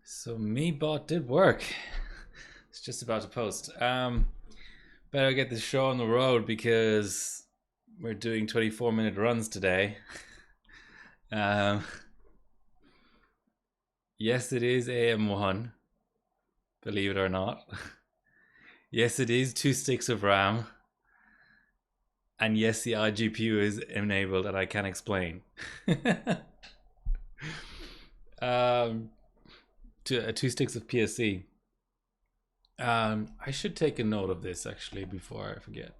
So MeBot did work. It's just about to post. Better get this show on the road because we're doing 24-minute runs today. Yes, it is AM1, believe it or not. Yes, it is 2 sticks of RAM. And yes, the iGPU is enabled, and I can explain. 2 sticks of PSC. I should take a note of this actually before I forget.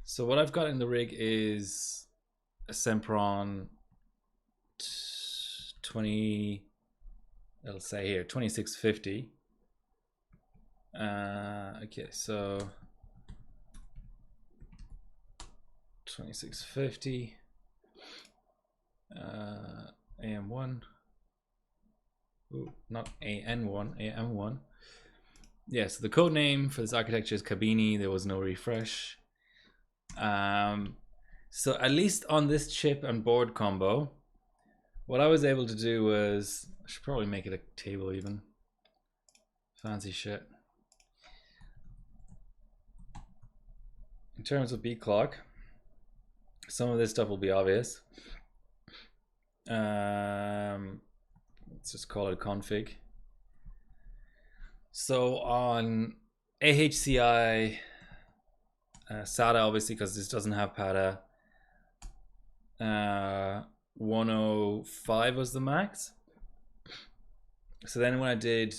So what I've got in the rig is a Sempron 20. It'll say here 2650. Okay, so 2650. AM1. Ooh, not AN1, AM1. Yeah, so the code name for this architecture is Kabini. There was no refresh. So at least on this chip and board combo, what I was able to do was, I should probably make it a table even. Fancy shit. In terms of B clock, some of this stuff will be obvious. Let's just call it config. So on AHCI SATA, obviously, because this doesn't have PATA, 105 was the max. So then when I did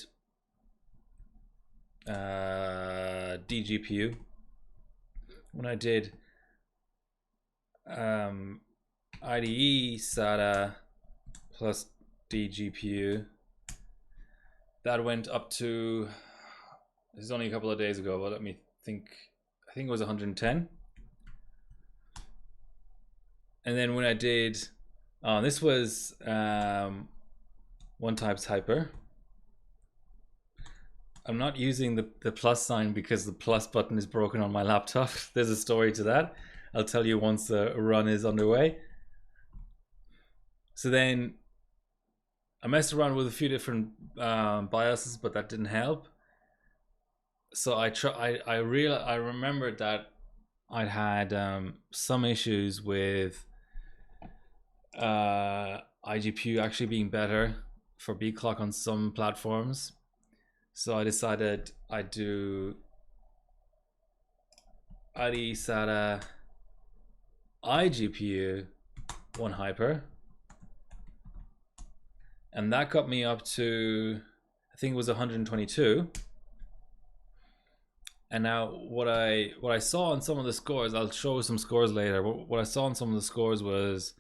DGPU, when I did IDE SATA plus DGPU, that went up to, this is only a couple of days ago, but let me think, I think it was 110. And then when I did, this was 1 times hyper. I'm not using the plus sign because the plus button is broken on my laptop. There's a story to that. I'll tell you once the run is underway. So then I messed around with a few different BIOSes, but that didn't help. So I remembered that I'd had some issues with iGPU actually being better for B clock on some platforms. So I decided I'd do IDE SATA iGPU 1 hyper, and that got me up to, I think it was 122. And now what I saw on some of the scores, I'll show some scores later. What I saw on some of the scores was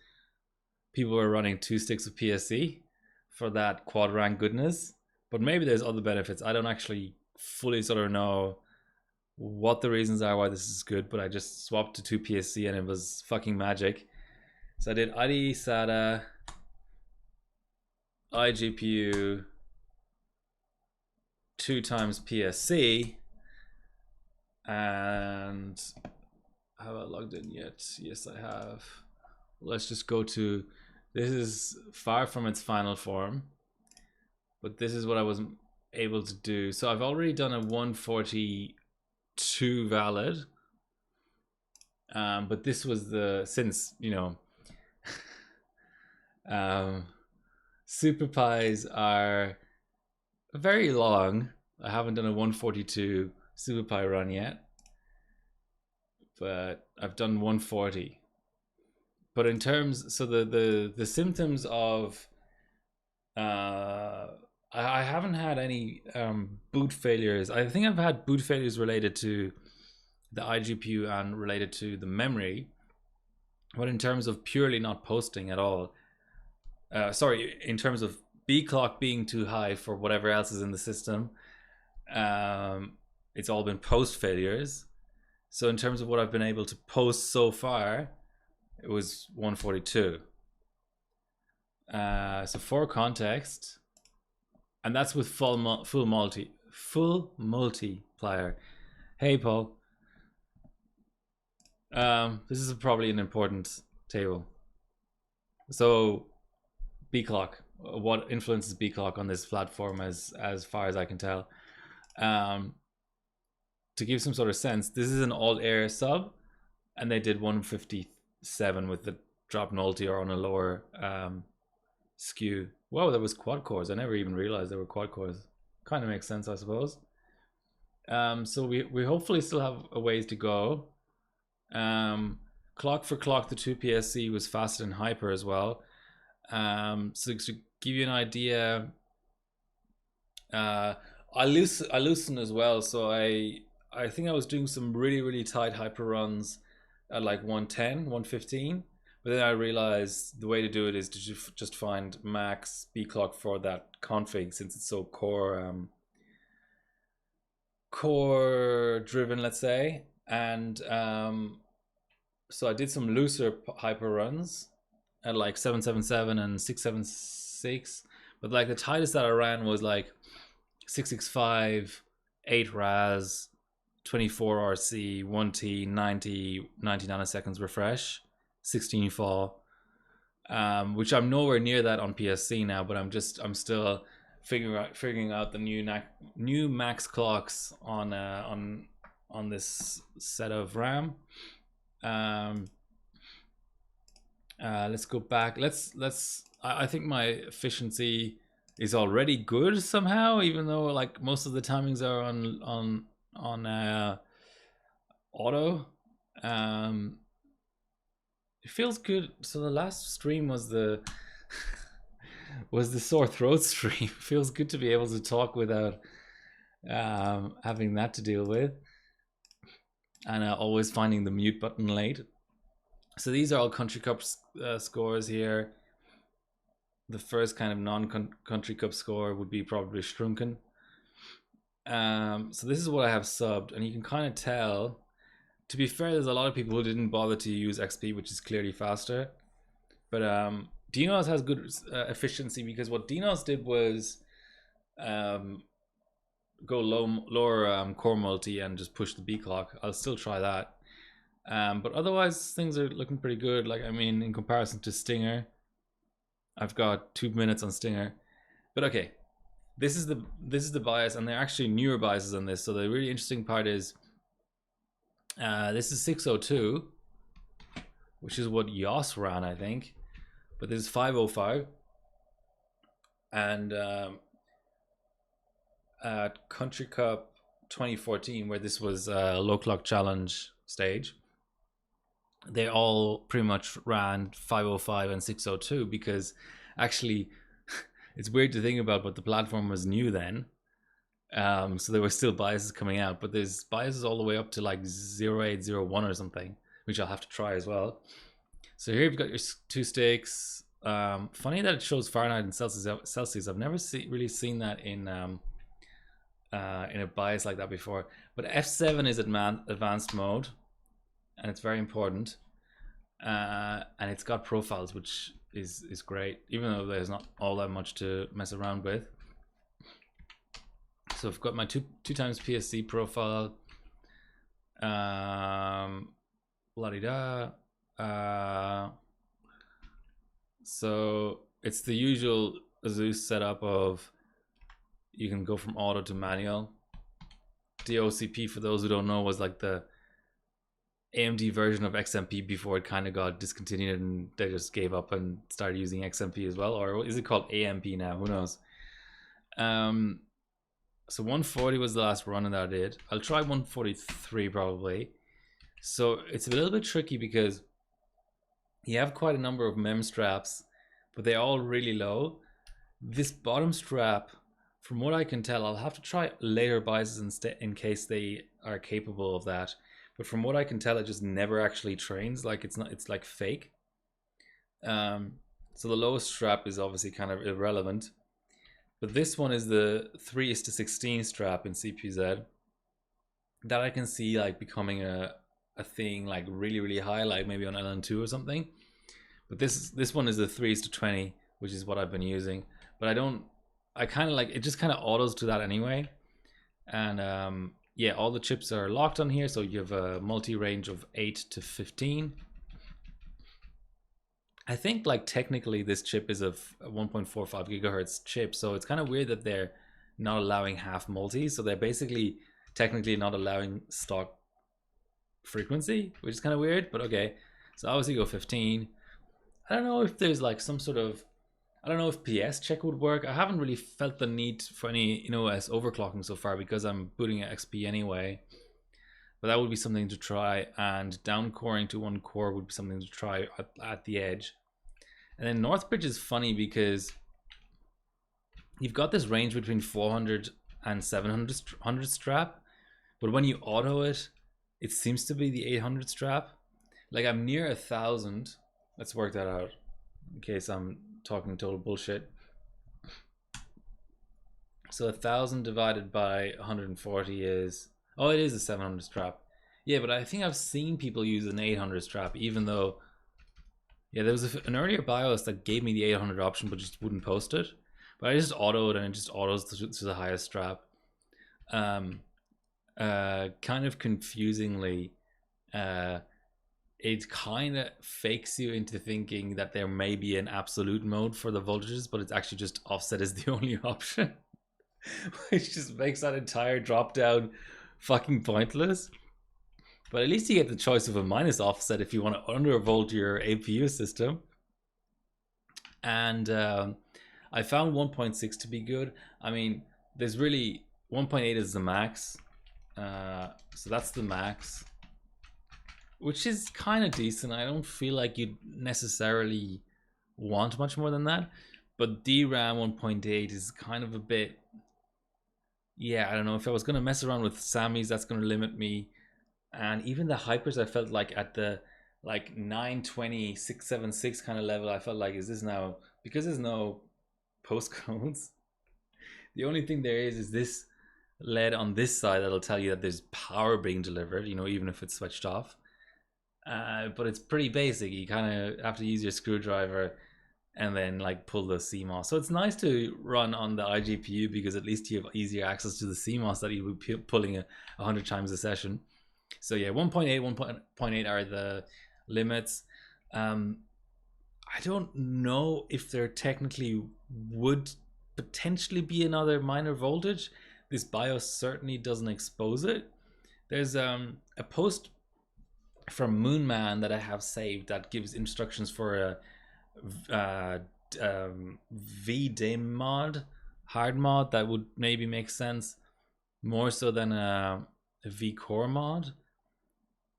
people were running 2 sticks of PSC for that quad rank goodness. But maybe there's other benefits. I don't actually fully sort of know what the reasons are why this is good, but I just swapped to 2 PSC and it was fucking magic. So I did IDE SATA iGPU 2 times PSC, and have I logged in yet? Yes, I have. Let's just go to, this is far from its final form, but this is what I was able to do. So I've already done a 142 valid, but this was the, since, you know, SuperPis are very long. I haven't done a 142 SuperPi run yet, but I've done 140. But in terms, so the symptoms of, I haven't had any boot failures. I think I've had boot failures related to the iGPU and related to the memory, but in terms of purely not posting at all, sorry, in terms of B clock being too high for whatever else is in the system, it's all been post failures. So in terms of what I've been able to post so far, it was 142. So for context, and that's with full multiplier. Hey Paul. This is probably an important table. So B clock, what influences B clock on this platform, as far as I can tell. To give some sort of sense, this is an all air sub, and they did 157 with the drop nullity or on a lower skew. Wow, there was quad cores. I never even realized there were quad cores. Kind of makes sense, I suppose. So we hopefully still have a ways to go. Clock for clock, the 2 PSC was faster than hyper as well. So to give you an idea, I loosened as well. So I think I was doing some really tight hyper runs at like 110, 115. But then I realized the way to do it is to just find max B clock for that config, since it's so core driven, let's say. And so I did some looser hyper runs at like 777 and 676, but like the tightest that I ran was like 665, 8 RAS, 24 RC, 1T, 90 nanoseconds refresh, 16 fall, which I'm nowhere near that on PSC now, but I'm still figuring out the new max clocks on this set of RAM. Let's go back. I think my efficiency is already good somehow, even though like most of the timings are on auto. It feels good. So the last stream was the was the sore throat stream. Feels good to be able to talk without having that to deal with, and always finding the mute button late. So these are all Country Cup scores here. The first kind of non-Country Cup score would be probably Strunken. So this is what I have subbed, and you can kind of tell. To be fair, there's a lot of people who didn't bother to use XP, which is clearly faster. But Dinos has good efficiency, because what Dinos did was go lower core multi and just push the B clock. I'll still try that. But otherwise, things are looking pretty good. Like, I mean, in comparison to Stinger, I've got 2 minutes on Stinger. But okay, this is the bias, and they're actually newer biases on this. So the really interesting part is this is 602, which is what Yos ran, I think. But this is 505, and at Country Cup 2014, where this was a low clock challenge stage, they all pretty much ran 505 and 602, because actually it's weird to think about, but the platform was new then. So there were still biases coming out, but there's biases all the way up to like 0801 or something, which I'll have to try as well. So here you've got your 2 sticks. Funny that it shows Fahrenheit and Celsius. I've never really seen that in a bias like that before. But F7 is advanced mode, and it's very important. And it's got profiles, which is great, even though there's not all that much to mess around with. So I've got my two times PSC profile. La-di-da. So it's the usual Asus setup of you can go from auto to manual. DOCP, for those who don't know, was like the AMD version of XMP before it kind of got discontinued and they just gave up and started using XMP as well. Or is it called AMP now? Who knows? So 140 was the last run that I did. I'll try 143 probably. So it's a little bit tricky because you have quite a number of mem straps, but they're all really low. This bottom strap, from what I can tell, I'll have to try later biases in case they are capable of that. But from what I can tell, it just never actually trains. Like it's like fake. So the lowest strap is obviously kind of irrelevant. But this one is the 3:16 strap in CPZ that I can see like becoming a thing like really high, like maybe on LN2 or something. But this one is the 3:20, which is what I've been using. But I kind of like it, just kind of autos to that anyway. And yeah, all the chips are locked on here, so you have a multi-range of 8 to 15. I think like technically this chip is a 1.45 gigahertz chip, so it's kind of weird that they're not allowing half multi. So they're basically technically not allowing stock frequency, which is kind of weird, but okay. So obviously go 15. I don't know if there's like some sort of, I don't know if PS check would work. I haven't really felt the need for any, as overclocking so far because I'm booting at XP anyway. But that would be something to try, and down coring to 1 core would be something to try at the edge. And then Northbridge is funny because you've got this range between 400 and 700 strap, but when you auto it, it seems to be the 800 strap. Like I'm near 1,000. Let's work that out in case I'm talking total bullshit. So 1,000 divided by 140 is, oh, it is a 700 strap. Yeah, but I think I've seen people use an 800 strap, even though, yeah, there was an earlier BIOS that gave me the 800 option, but just wouldn't post it. But I just autoed, and it just autos to the highest strap. Kind of confusingly, it kind of fakes you into thinking that there may be an absolute mode for the voltages, but it's actually just offset is the only option, which just makes that entire drop down fucking pointless. But at least you get the choice of a minus offset if you want to undervolt your APU system. And I found 1.6 to be good. I mean, there's really 1.8 is the max. So that's the max, which is kind of decent. I don't feel like you'd necessarily want much more than that. But DRAM 1.8 is kind of a bit, yeah, I don't know. If I was going to mess around with SAMIs, that's going to limit me. And even the hypers, I felt like at the like 920, 676 kind of level, I felt like, is this now, because there's no postcodes, the only thing there is this LED on this side that'll tell you that there's power being delivered, even if it's switched off. But it's pretty basic. You kind of have to use your screwdriver and then like pull the CMOS. So it's nice to run on the iGPU because at least you have easier access to the CMOS that you would be pulling 100 times a session. So yeah, 1.8, 1.8 are the limits. I don't know if there technically would potentially be another minor voltage. This BIOS certainly doesn't expose it. There's a post from Moonman that I have saved that gives instructions for a VDIM mod, hard mod that would maybe make sense more so than a vCore mod.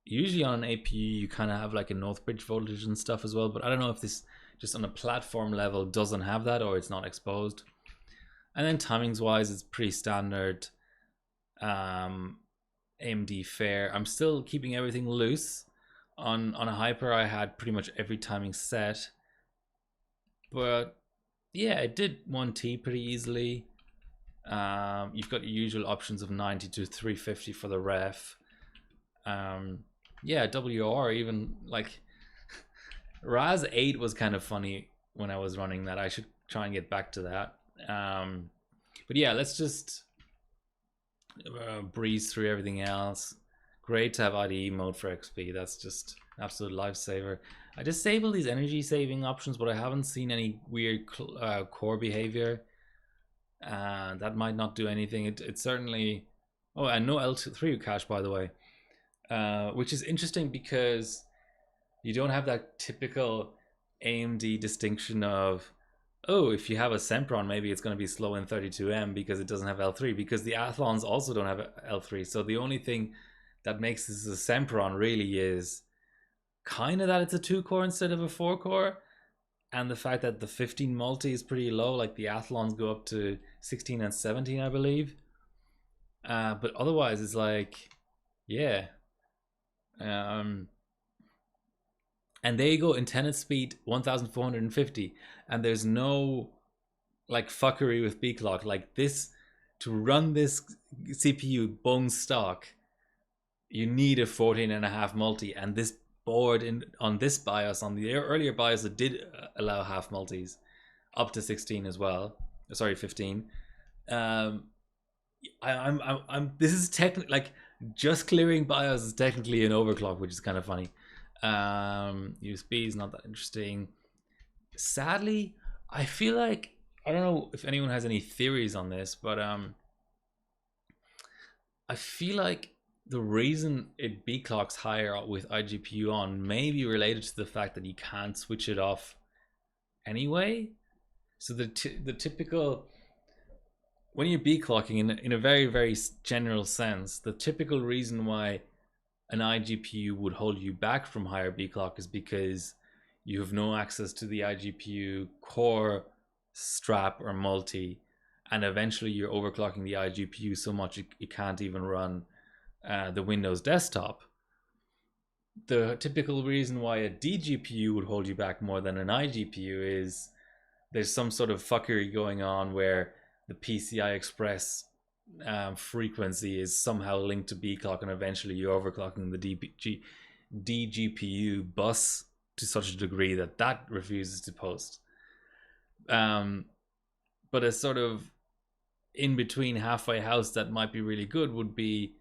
Usually on an APU you kind of have like a Northbridge voltage and stuff as well, but I don't know if this just on a platform level doesn't have that or it's not exposed. And then timings wise, it's pretty standard AMD fare. I'm still keeping everything loose. On a hyper I had pretty much every timing set, but yeah, it did 1T pretty easily. You've got your usual options of 90 to 350 for the ref. Yeah, WR, even like RAS 8 was kind of funny when I was running that. I should try and get back to that. But yeah, let's just breeze through everything else. Great to have IDE mode for XP. That's just an absolute lifesaver. I disabled these energy saving options, but I haven't seen any weird core behavior. That might not do anything. It certainly, oh, and no L3 cache, by the way. Which is interesting because you don't have that typical AMD distinction of, oh, if you have a Sempron, maybe it's going to be slow in 32M because it doesn't have L3, because the Athlons also don't have L3. So the only thing that makes this a Sempron really is kind of that it's a 2-core instead of a 4-core, and the fact that the 15 multi is pretty low. Like the Athlons go up to 16 and 17, I believe. But otherwise, it's like, yeah. And there you go, intended speed 1450, and there's no like fuckery with B clock. Like this, to run this CPU bone stock, you need a 14.5 multi, and this board on this BIOS, on the earlier BIOS, it did allow half multis up to 16 as well. Sorry, 15. This is technically like just clearing BIOS is technically an overclock, which is kind of funny. USB is not that interesting. Sadly, I feel like I don't know if anyone has any theories on this, but I feel like the reason it B clocks higher with iGPU on may be related to the fact that you can't switch it off anyway. So the typical when you're B clocking in a very general sense, the typical reason why an iGPU would hold you back from higher B clock is because you have no access to the iGPU core strap or multi, and eventually you're overclocking the iGPU so much you can't even run the Windows desktop. The typical reason why a DGPU would hold you back more than an iGPU is there's some sort of fuckery going on where the PCI Express frequency is somehow linked to B clock, and eventually you're overclocking the DGPU bus to such a degree that refuses to post. But a sort of in between halfway house that might be really good would be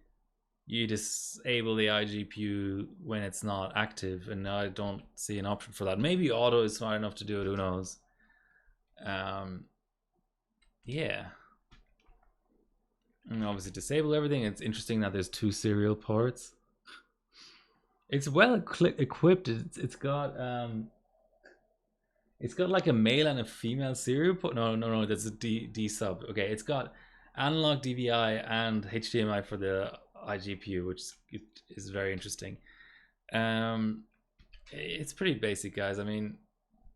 you disable the iGPU when it's not active, and I don't see an option for that. Maybe auto is smart enough to do it, who knows. Yeah, and obviously disable everything. It's interesting that there's 2 serial ports. It's well equipped. It's got like a male and a female serial port. No, that's a D sub. Okay, it's got analog DVI and HDMI for the iGPU, which is very interesting. It's pretty basic, guys. I mean,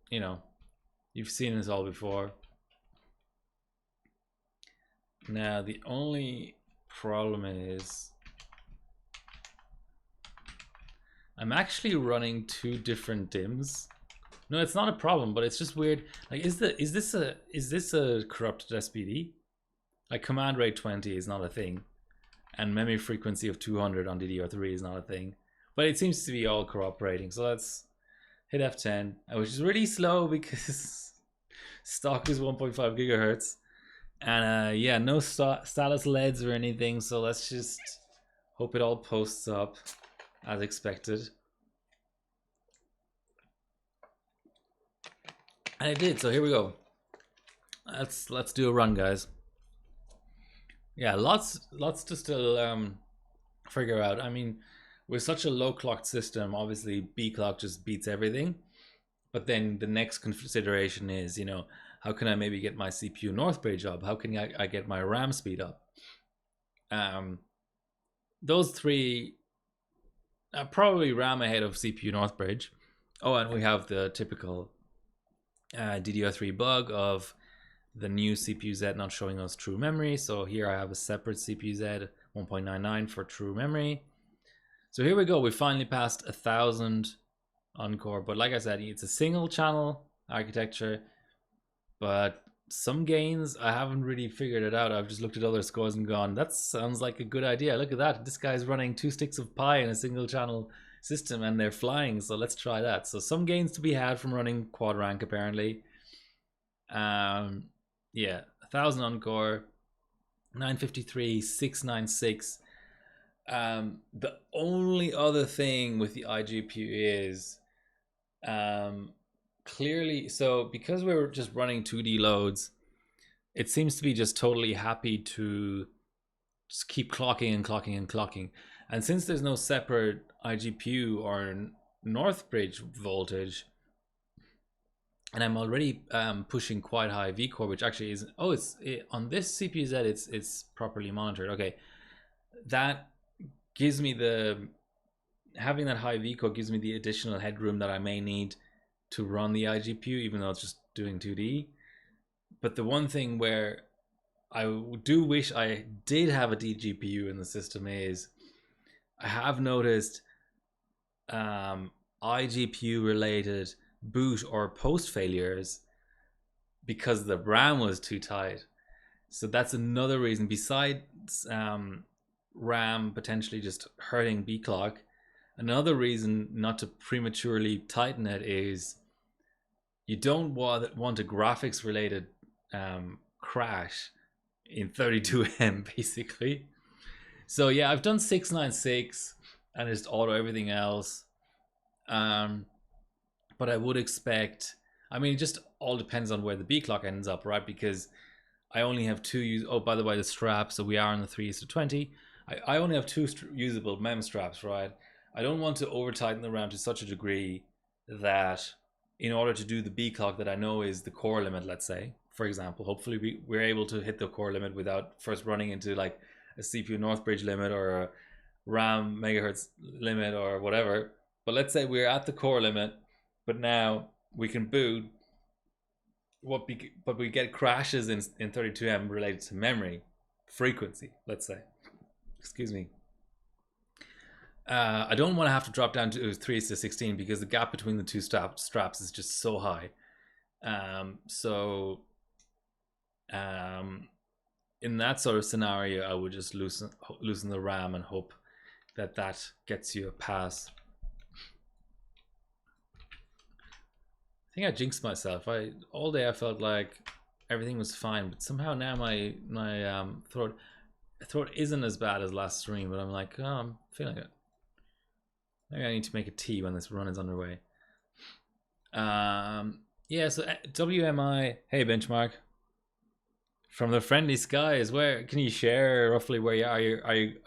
you know, you've seen this all before. Now the only problem is I'm actually running 2 different DIMMs. No, it's not a problem, but it's just weird. Like, is this a corrupted SPD? Like, command rate 20 is not a thing, and memory frequency of 200 on DDR3 is not a thing. But it seems to be all cooperating. So let's hit F10, which is really slow because stock is 1.5 gigahertz, and yeah, no status LEDs or anything. So let's just hope it all posts up as expected. And it did, so here we go. Let's do a run, guys. Yeah, lots to still figure out. I mean, with such a low clocked system, obviously B clock just beats everything. But then the next consideration is, you know, how can I maybe get my CPU North Bridge up? How can I get my RAM speed up? Those 3 probably RAM ahead of CPU North Bridge. Oh, and we have the typical DDR3 bug of the new CPU-Z not showing us true memory. So here I have a separate CPU-Z 1.99 for true memory. So here we go. We finally passed 1,000 on core. But like I said, it's a single channel architecture. But some gains, I haven't really figured it out. I've just looked at other scores and gone, that sounds like a good idea. Look at that. This guy's running 2 sticks of pi in a single channel system and they're flying. So let's try that. So some gains to be had from running quad rank apparently. Yeah, 1,000 on core, 953, 696. The only other thing with the iGPU is clearly, so because we were just running 2D loads, it seems to be just totally happy to just keep clocking and clocking and clocking. And since there's no separate iGPU or North Bridge voltage, and I'm already pushing quite high vCore, which actually is on this CPU-Z it's properly monitored. Okay, that gives me having that high vCore gives me the additional headroom that I may need to run the iGPU, even though it's just doing 2D. But the one thing where I do wish I did have a DGPU in the system is I have noticed iGPU related boot or post failures because the RAM was too tight. So that's another reason, besides RAM potentially just hurting B clock. Another reason not to prematurely tighten it is you don't want a graphics related crash in 32M basically. So yeah, I've done 696 and just auto everything else. But I would expect, I mean, it just all depends on where the B clock ends up, right? Because I only have two oh, by the way, the straps, so we are on the 3:20. I only have two usable mem straps, right? I don't want to over tighten the RAM to such a degree that in order to do the B clock that I know is the core limit, let's say, for example, hopefully we're able to hit the core limit without first running into like a CPU Northbridge limit or a RAM megahertz limit or whatever. But let's say we're at the core limit, but now we can boot but we get crashes in 32M related to memory frequency, let's say. Excuse me. I don't want to have to drop down to 3:16 because the gap between the two straps is just so high. In that sort of scenario, I would just loosen the RAM and hope that gets you a pass. I think I jinxed myself. All day I felt like everything was fine, but somehow now my throat isn't as bad as last stream. But I'm like, oh, I'm feeling it. Maybe I need to make a tea when this run is underway. Yeah. So WMI, hey benchmark. From the friendly skies, where can you share roughly where you are?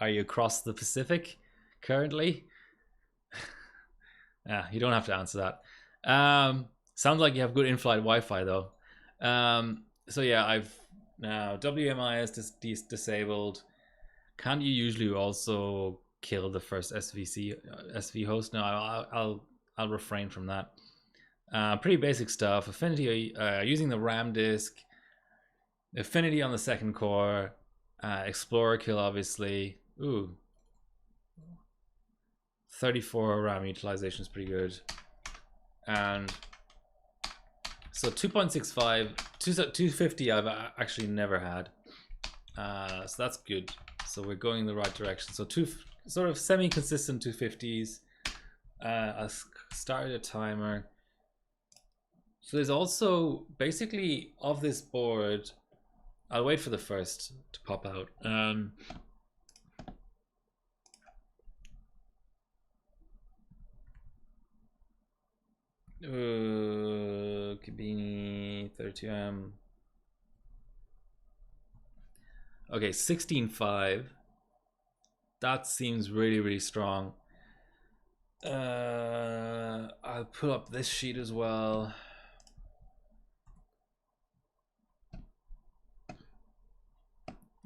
Are you across the Pacific currently? You don't have to answer that. Sounds like you have good in-flight Wi-Fi though. So yeah, I've now WMI is disabled. Can't you usually also kill the first SV host? No, I'll refrain from that. Pretty basic stuff. Affinity, using the RAM disk. Affinity on the second core. Explorer kill obviously. Ooh. 34 RAM utilization is pretty good. And so 2.65, 250 I've actually never had. So that's good. So we're going in the right direction. So two sort of semi-consistent 250s. I started a timer. So there's also basically of this board, I'll wait for the first to pop out. Kabini 32M. Okay, 16.5. That seems really, really strong. I'll put up this sheet as well.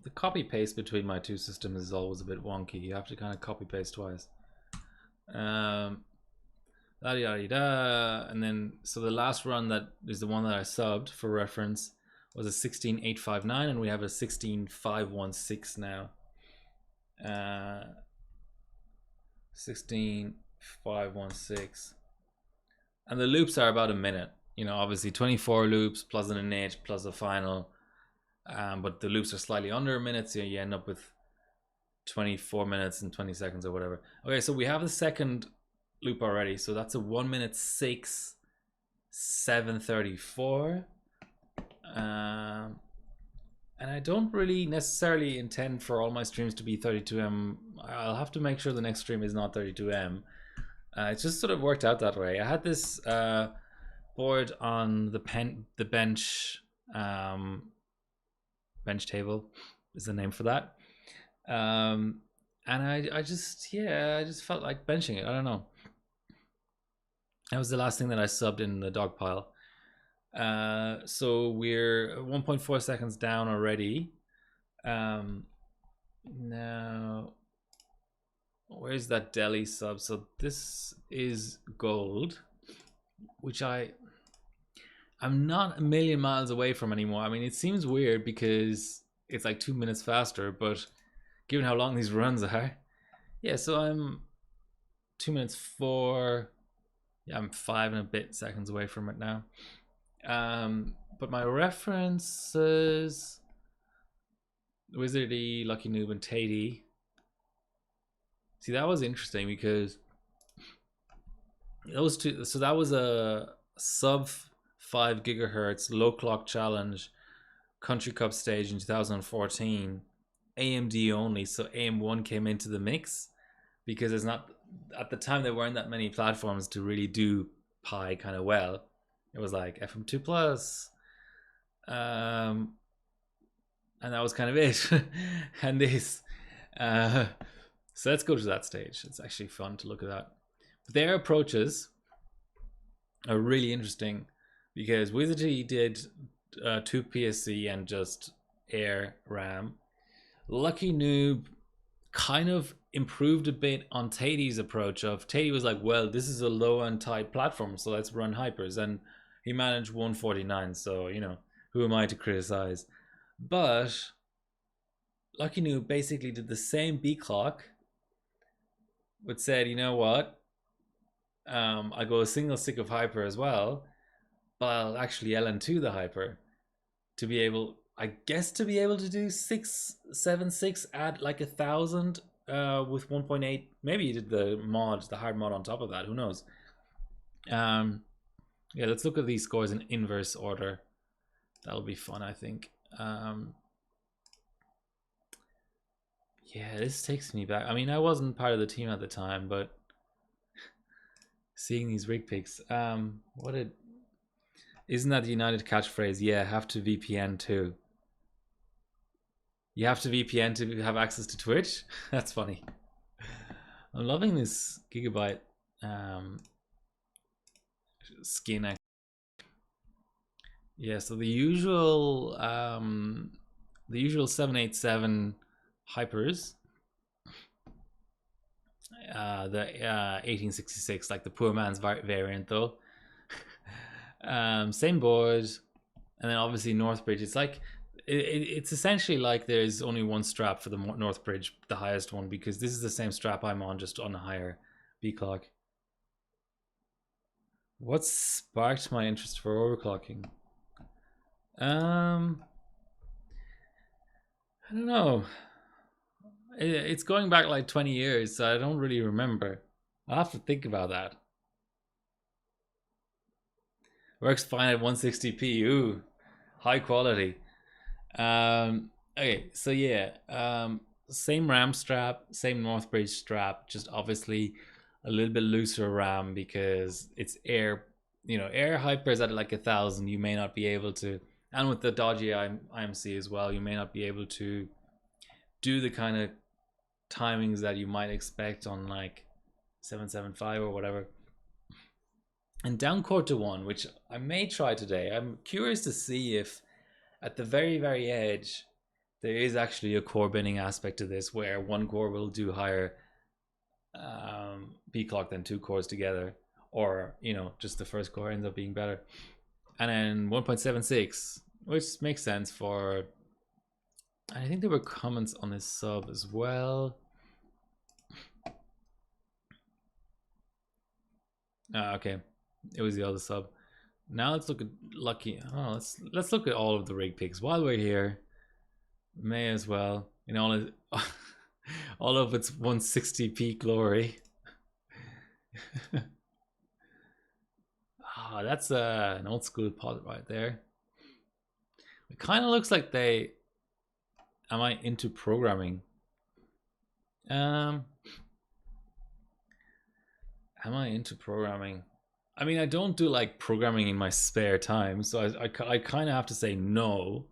The copy paste between my two systems is always a bit wonky. You have to kind of copy paste twice. And then so the last run that is the one that I subbed for reference was a 16.859, and we have a 16.516 now. 16.516, and the loops are about a minute. You know, obviously 24 loops plus an init plus a final, but the loops are slightly under a minute, so you end up with 24 minutes and 20 seconds or whatever. Okay, so we have the second loop already, so that's a 1 minute 6 7:34. And I don't really necessarily intend for all my streams to be 32M. I'll have to make sure the next stream is not 32M. It just sort of worked out that way. I had this board on the bench table is the name for that. And I just felt like benching it. I don't know. That was the last thing that I subbed in the dog pile. So we're 1.4 seconds down already. Now, where's that Delhi sub? So this is gold, which I'm not a million miles away from anymore. I mean, it seems weird because it's like 2 minutes faster, but given how long these runs are, yeah. So I'm 2 minutes 4. Yeah, I'm 5 and a bit seconds away from it now. But my references, Wizardy, Lucky Noob, and Tatey. See, that was interesting because those two. So that was a sub 5 gigahertz low clock challenge Country Cup stage in 2014, AMD only, so AM1 came into the mix because there's not, at the time there weren't that many platforms to really do Pi kind of well. It was like FM2 Plus, and that was kind of it. And this, so let's go to that stage. It's actually fun to look at that. But their approaches are really interesting because Wizardry did 2 PSC and just air RAM. Lucky Noob kind of improved a bit on Tady's approach of, Tady was like, well, this is a low end type platform, so let's run hypers, and he managed 149, so you know, who am I to criticize? But Lucky Noob basically did the same B clock, but said, you know what, I go a single stick of hyper as well, but I'll actually LN2 the hyper to be able, I guess, to be able to do 676 at like 1,000 with 1.8. Maybe you did the mod, the hard mod on top of that. Who knows? Yeah, let's look at these scores in inverse order. That'll be fun, I think. Yeah, this takes me back. I mean, I wasn't part of the team at the time, but seeing these rig picks, isn't that the United catchphrase? Yeah, have to VPN too. You have to VPN to have access to Twitch? That's funny. I'm loving this Gigabyte skin. Yeah, so the usual 787 hypers, the 1866, like the poor man's variant though. Same board, and then obviously Northbridge. It's like it's essentially like there's only one strap for the Northbridge, the highest one, because this is the same strap I'm on, just on a higher B clock. What sparked my interest for overclocking? I don't know. It's going back like 20 years, so I don't really remember. I'll have to think about that. Works fine at 160p. Ooh, high quality. Okay, so yeah, same RAM strap, same Northbridge strap, just obviously a little bit looser RAM because it's air. You know, air hypers at like 1,000, you may not be able to, and with the dodgy IMC as well, you may not be able to do the kind of timings that you might expect on like 775 or whatever. And down quarter one, which I may try today. I'm curious to see if at the very, very edge, there is actually a core binning aspect to this where one core will do higher B clock than 2 cores together, or you know, just the first core ends up being better. And then 1.76, which makes sense for, I think there were comments on this sub as well. Okay, it was the other sub. Now let's look at Lucky. Oh, let's look at all of the rig picks while we're here. May as well, in all of its 160p glory. Ah, that's an old school pod right there. It kind of looks like they. Am I into programming? Am I into programming? I mean, I don't do like programming in my spare time, so I kind of have to say no,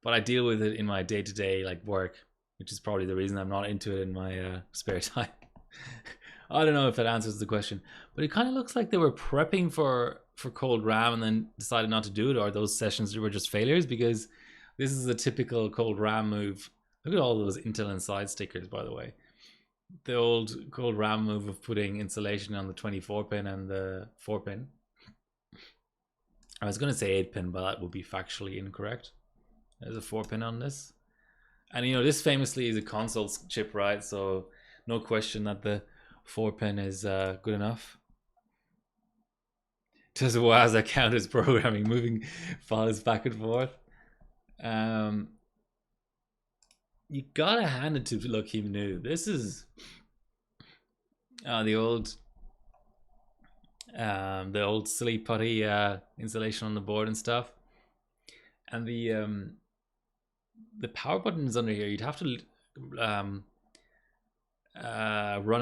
but I deal with it in my day-to-day like work, which is probably the reason I'm not into it in my spare time. I don't know if that answers the question, but it kind of looks like they were prepping for cold RAM and then decided not to do it, or those sessions were just failures, because this is a typical cold RAM move. Look at all those Intel Inside stickers, by the way. The old cold RAM move of putting insulation on the 24 pin and the 4 pin. I was going to say 8 pin, but that would be factually incorrect. There's a 4 pin on this. And you know, this famously is a console chip, right? So no question that the 4 pin is good enough. Does Waza count as programming, moving files back and forth? You gotta hand it to Lucky Noob. This is the old silly putty installation on the board and stuff, and the the power button is under here. You'd have to run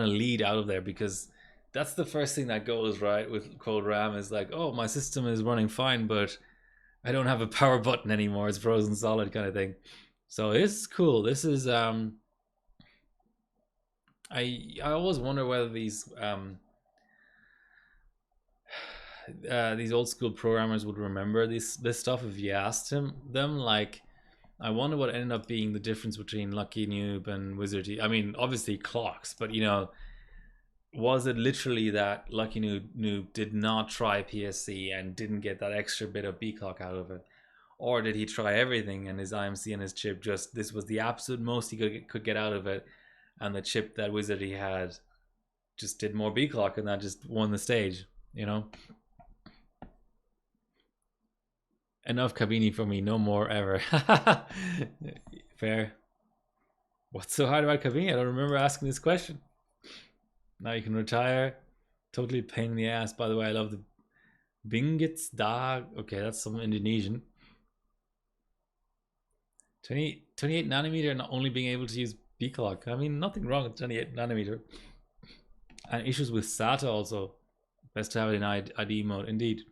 a lead out of there, because that's the first thing that goes right with cold RAM is like, oh, my system is running fine, but I don't have a power button anymore. It's frozen solid kind of thing. So this is cool. This is I always wonder whether these old school programmers would remember this stuff if you asked them. Like, I wonder what ended up being the difference between Lucky Noob and Wizardy. I mean, obviously clocks, but you know, was it literally that Lucky Noob did not try PSC and didn't get that extra bit of B clock out of it? Or did he try everything and his IMC and his chip just, this was the absolute most he could get out of it, and the chip that Wizardy had just did more B clock and that just won the stage, you know? Enough Kabini for me, no more ever. Fair. What's so hard about Kabini? I don't remember asking this question. Now you can retire. Totally pain in the ass, by the way. I love the Bingits dog. Okay, that's some Indonesian. 28 nanometer and not only being able to use B clock. I mean, nothing wrong with 28 nanometer. And issues with SATA also. Best to have it in ID mode, indeed.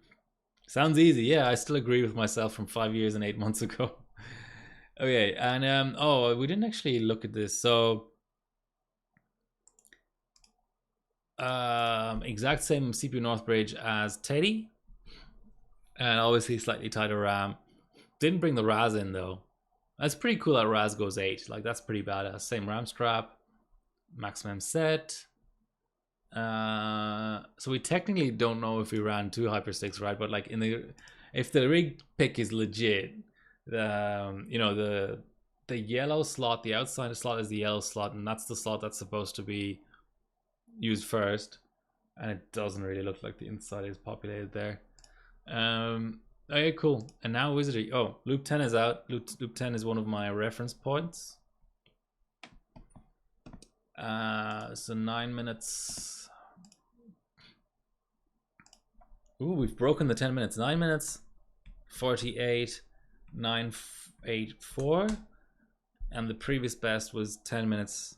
Sounds easy. Yeah, I still agree with myself from 5 years and 8 months ago. Okay, and oh, we didn't actually look at this. So exact same CPU North Bridge as Teddy, and obviously slightly tighter RAM. Didn't bring the RAS in though. That's pretty cool that RAS goes 8. Like, that's pretty badass. Same RAM strap, maximum set. So we technically don't know if we ran 2 hypersticks, right? But like, if the rig pick is legit, you know, the yellow slot, the outside slot is the yellow slot, and that's the slot that's supposed to be used first. And it doesn't really look like the inside is populated there. Okay, cool. And now Wizardy. Oh, loop 10 is out. Loop 10 is one of my reference points. So 9 minutes. Ooh, we've broken the 10 minutes. 9 minutes, 48, 984. And the previous best was 10 minutes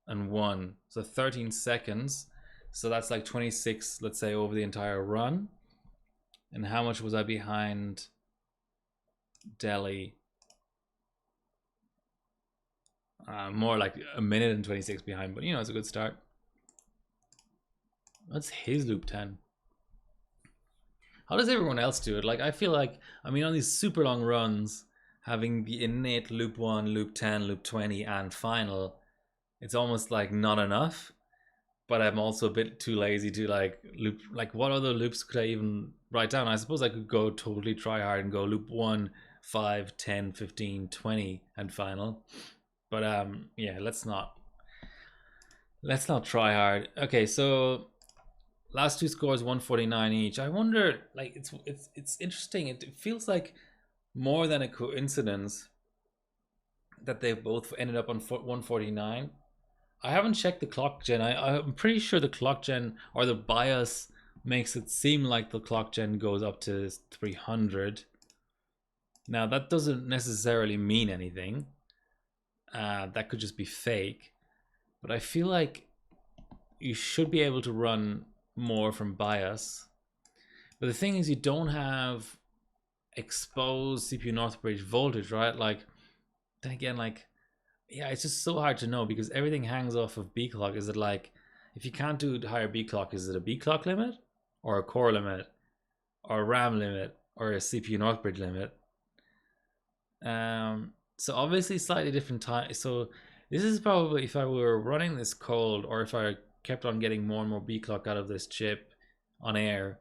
and 1. So 13 seconds. So that's like 26, let's say, over the entire run. And how much was I behind Delhi? More like a minute and 26 behind, but you know, it's a good start. What's his loop 10? How does everyone else do it? Like, I feel like, I mean, on these super long runs, having the innate loop 1, loop 10, loop 20, and final, it's almost like not enough. But I'm also a bit too lazy to like loop. Like, what other loops could I even write down? I suppose I could go totally try hard and go loop 1, 5, 10, 15, 20, and final. But yeah, let's not try hard. Okay, so last 2 scores 149 each. I wonder, like, it's interesting. It feels like more than a coincidence that they've both ended up on 149. I haven't checked the clock gen. I'm pretty sure the clock gen, or the BIOS, makes it seem like the clock gen goes up to 300. Now, that doesn't necessarily mean anything. That could just be fake. But I feel like you should be able to run more from BIOS. But the thing is, you don't have exposed CPU North Bridge voltage, right? Like, then again, like, yeah, it's just so hard to know because everything hangs off of B clock. Is it like, if you can't do higher B clock, is it a B clock limit, or a core limit, or a RAM limit, or a CPU North Bridge limit? So obviously slightly different time. So this is probably, if I were running this cold, or if I kept on getting more and more B clock out of this chip on air,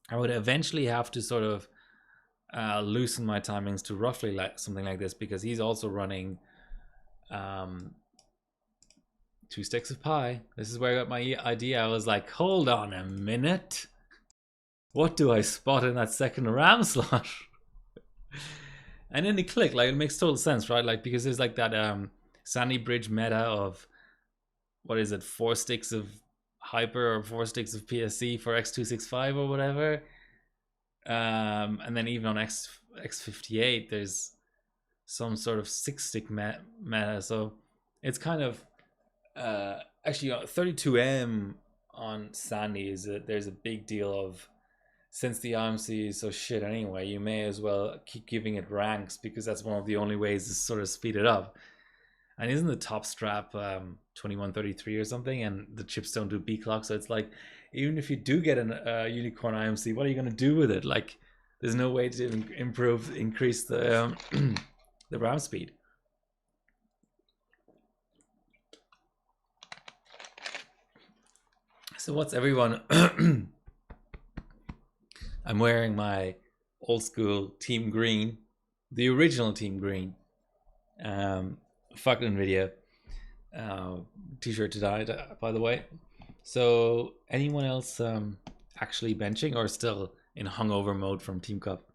I would eventually have to sort of loosen my timings to roughly like something like this, because he's also running 2 sticks of pie. This is where I got my idea. I was like, hold on a minute, what do I spot in that second RAM slot? And then it clicked. Like, it makes total sense, right? Like, because there's like that Sandy Bridge meta of, what is it, 4 sticks of Hyper or 4 sticks of PSC for X265 or whatever. And then even on X58, there's some sort of 6-stick meta. So it's kind of actually 32M on Sandy is there's a big deal of, since the IMC is so shit anyway, you may as well keep giving it ranks, because that's one of the only ways to sort of speed it up. And isn't the top strap 2133 or something, and the chips don't do B clock, so it's like, even if you do get a unicorn IMC, what are you going to do with it? Like, there's no way to increase the the RAM speed. So what's everyone? I'm wearing my old school Team Green, the original Team Green, fuck NVIDIA t-shirt today, by the way. So anyone else actually benching or still in hungover mode from Team Cup?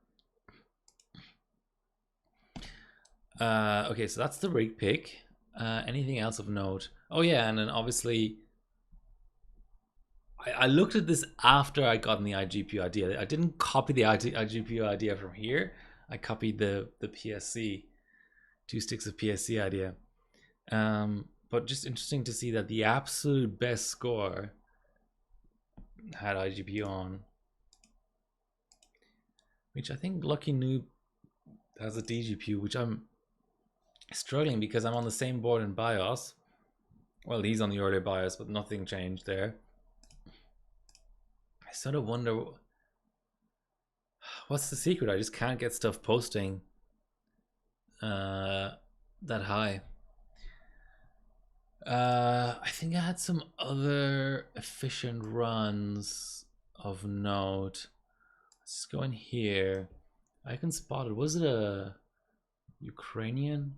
Okay, so that's the rig pick. Anything else of note? Oh yeah, and then obviously I looked at this after I got the iGPU idea. I didn't copy the iGPU idea from here. I copied the PSC, 2 sticks of PSC idea. But just interesting to see that the absolute best score had iGPU on, which I think Lucky Noob has a DGPU, which I'm struggling because I'm on the same board in BIOS. Well, he's on the earlier BIOS, but nothing changed there. I sort of wonder what's the secret. I just can't get stuff posting that high. I think I had some other efficient runs of note. Let's go in here. I can spot it. Was it a Ukrainian?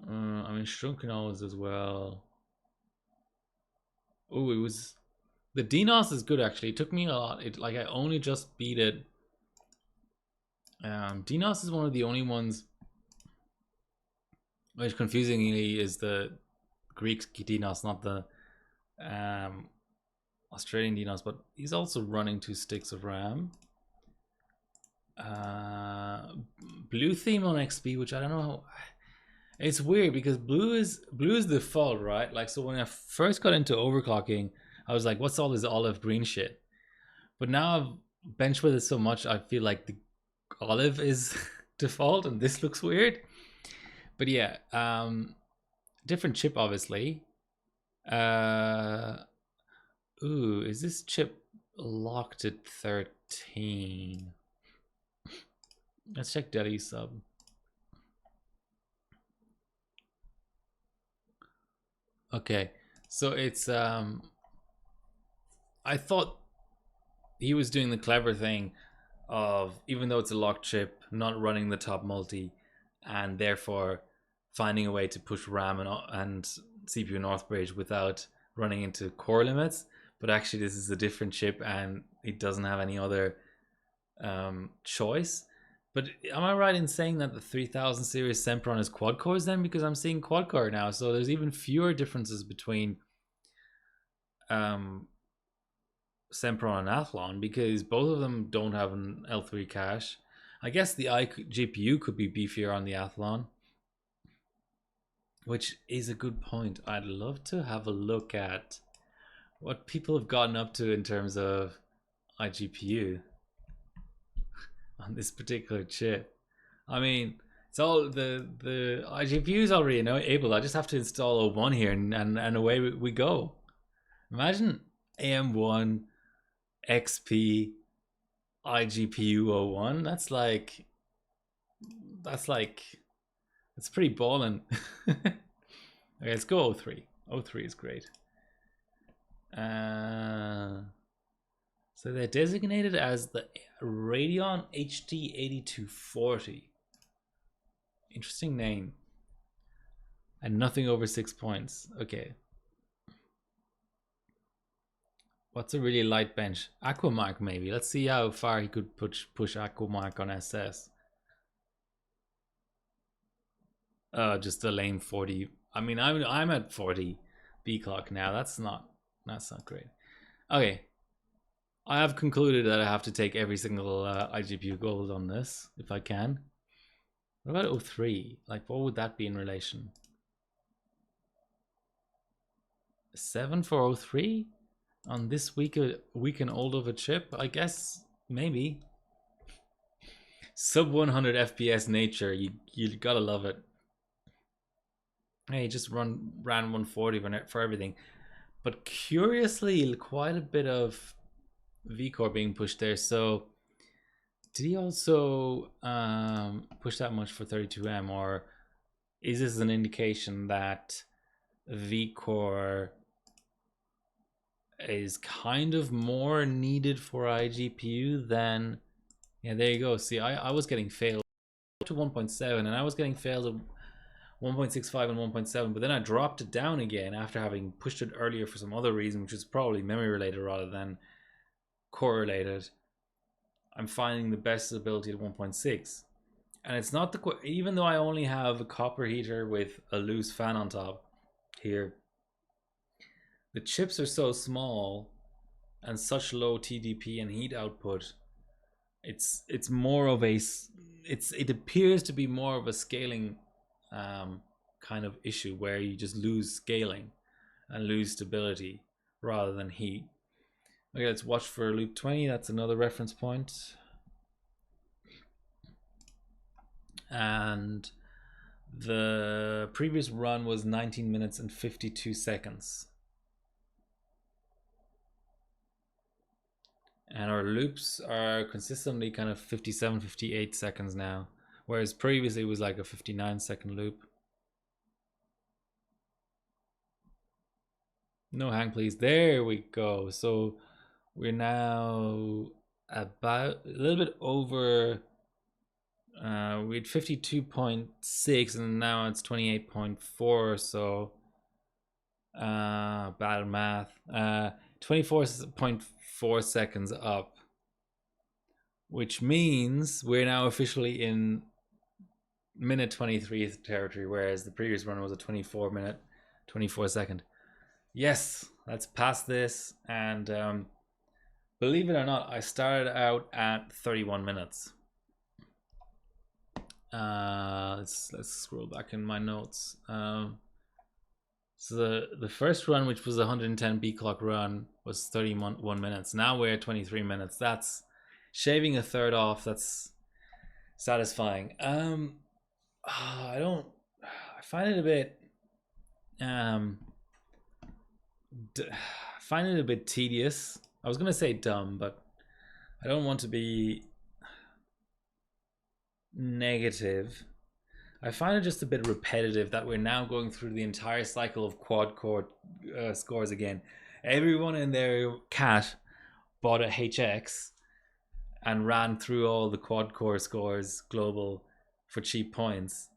I mean, Shrunkenose as well. Oh, it was... The DNOS is good, actually. It took me a lot. Like, I only just beat it. DNOS is one of the only ones, which confusingly is the Greek DNOS, not the Australian DNOS, but he's also running 2 sticks of RAM. Blue theme on XP, which I don't know. It's weird because blue is default, right? Like, so when I first got into overclocking, I was like, what's all this olive green shit? But now I've benched with it so much, I feel like the olive is default and this looks weird. But yeah, different chip, obviously. Ooh, is this chip locked at 13? Let's check Delhi sub. Okay, so it's I thought he was doing the clever thing of, even though it's a locked chip, not running the top multi, and therefore finding a way to push RAM and CPU Northbridge without running into core limits. But actually this is a different chip and it doesn't have any other choice. But am I right in saying that the 3000 series Sempron is quad cores then? Because I'm seeing quad core now, so there's even fewer differences between Sempron and Athlon, because both of them don't have an L3 cache. I guess the iGPU could be beefier on the Athlon, which is a good point. I'd love to have a look at what people have gotten up to in terms of iGPU on this particular chip. I mean, it's all the iGPU is already enabled. I just have to install O1 here and away we go. Imagine AM1 XP iGPU O1. That's pretty ballin'. Okay, let's go O3. O3 is great. So they're designated as the Radeon HD 8240. Interesting name. And nothing over 6 points. Okay. What's a really light bench? Aquamark maybe. Let's see how far he could push Aquamark on SS. Just a lame 40. I mean, I'm at 40 B clock now. That's not great. Okay. I have concluded that I have to take every single iGPU gold on this if I can. What about 03? Like, what would that be in relation? 7 for 03 on this week and old of a chip? I guess maybe. Sub 100 FPS nature, you gotta love it. Hey, just ran 140 for everything. But curiously, quite a bit of VCore being pushed there. So did he also push that much for 32M, or is this an indication that VCore is kind of more needed for iGPU than... Yeah, there you go. See, I was getting failed to 1.7, and I was getting failed at 1.65 and 1.7, but then I dropped it down again after having pushed it earlier for some other reason, which is probably memory related rather than correlated. I'm finding the best ability at 1.6, and it's not the... Even though I only have a copper heater with a loose fan on top here, the chips are so small and such low TDP and heat output. It's more of a... it appears to be more of a scaling kind of issue where you just lose scaling and lose stability rather than heat. Okay, let's watch for loop 20. That's another reference point. And the previous run was 19 minutes and 52 seconds. And our loops are consistently kind of 57, 58 seconds now, whereas previously it was like a 59-second loop. No hang please. There we go. So we're now about a little bit over... we had 52.6 and now it's 28.4, so bad math. 24.4 seconds up, which means we're now officially in minute 23 territory, whereas the previous run was a 24 minute 24 second. Yes, let's pass this. And believe it or not, I started out at 31 minutes. Let's scroll back in my notes. So the first run, which was a 110 B clock run, was 31 minutes. Now we're at 23 minutes. That's shaving a third off. That's satisfying. I find it a bit find it a bit tedious. I was gonna say dumb, but I don't want to be negative. I find it just a bit repetitive that we're now going through the entire cycle of quad core scores again. Everyone in their cat bought a HX and ran through all the quad core scores global for cheap points.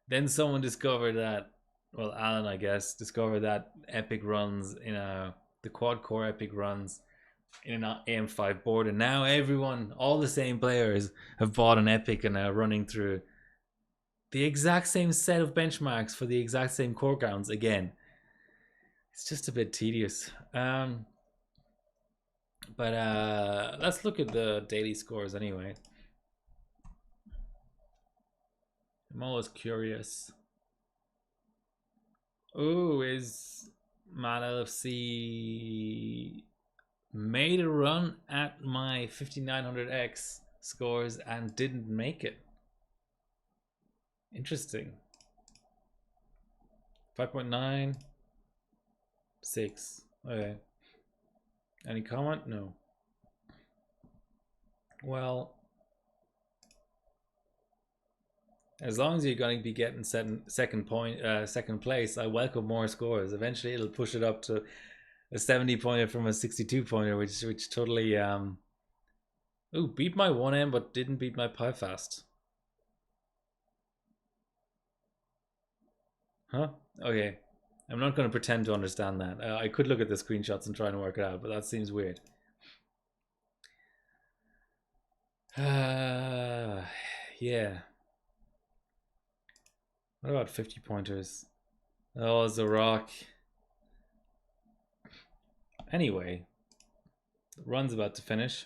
Then someone discovered that, well, Alan, I guess, discovered that epic runs in the quad core epic runs in an AM5 board, and now everyone, all the same players, have bought an epic and are running through the exact same set of benchmarks for the exact same core counts again. It's just a bit tedious. But let's look at the daily scores anyway. I'm always curious. Oh, is Mad LFC made a run at my 5900X scores and didn't make it? Interesting. 5.9, 6. Okay. Any comment? No. Well, as long as you're going to be getting second place, I welcome more scores. Eventually, it'll push it up to a 70 pointer from a 62 pointer, which totally beat my 1M but didn't beat my Pi fast. Huh? Okay. I'm not going to pretend to understand that. I could look at the screenshots and try and work it out, but that seems weird. Yeah. What about 50 pointers? Oh, it's a rock. Anyway, the run's about to finish.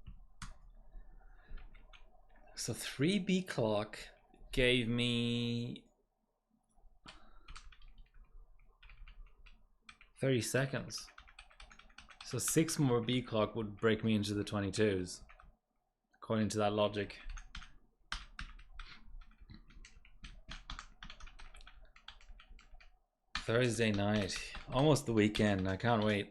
So 3B clock gave me 30 seconds. So 6 more B clock would break me into the 22s, according to that logic. Thursday night, almost the weekend. I can't wait.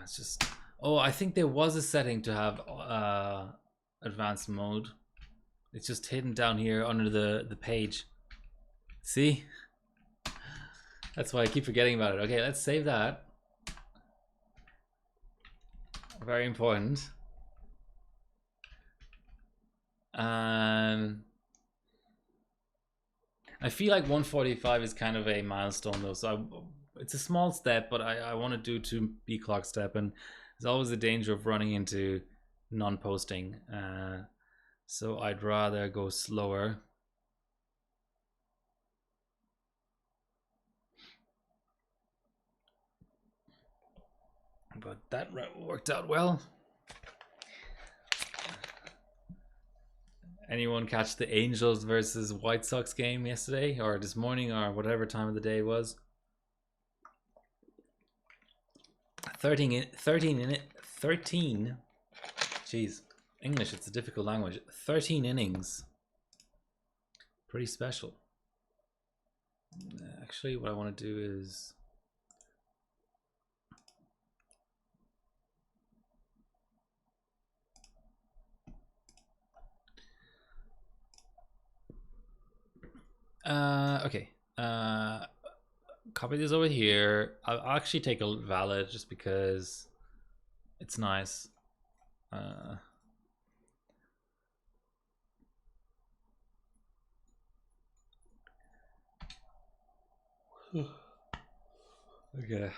It's just, oh, I think there was a setting to have advanced mode. It's just hidden down here under the page. See? That's why I keep forgetting about it. Okay, let's save that. Very important. And I feel like 145 is kind of a milestone though, so it's a small step, but I want to do 2B clock step, and there's always a danger of running into non-posting, so I'd rather go slower. But that worked out well. Anyone catch the Angels versus White Sox game yesterday or this morning or whatever time of the day it was? 13 in it. 13. Jeez, English, it's a difficult language. 13 innings. Pretty special. Actually, what I want to do is okay. Copy this over here. I'll actually take a valid just because it's nice. Okay.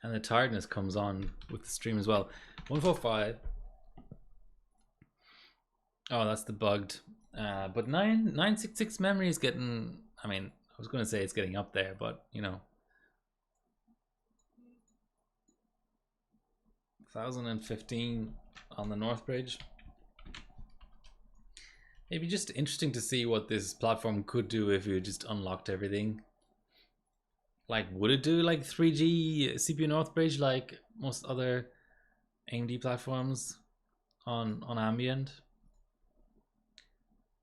And the tiredness comes on with the stream as well. 145. Oh, that's the bugged. But 966 memory is getting, I mean, I was going to say it's getting up there, but you know, 1015 on the North Bridge. Maybe just interesting to see what this platform could do if you just unlocked everything. Like, would it do like 3G CPU North Bridge like most other AMD platforms on ambient?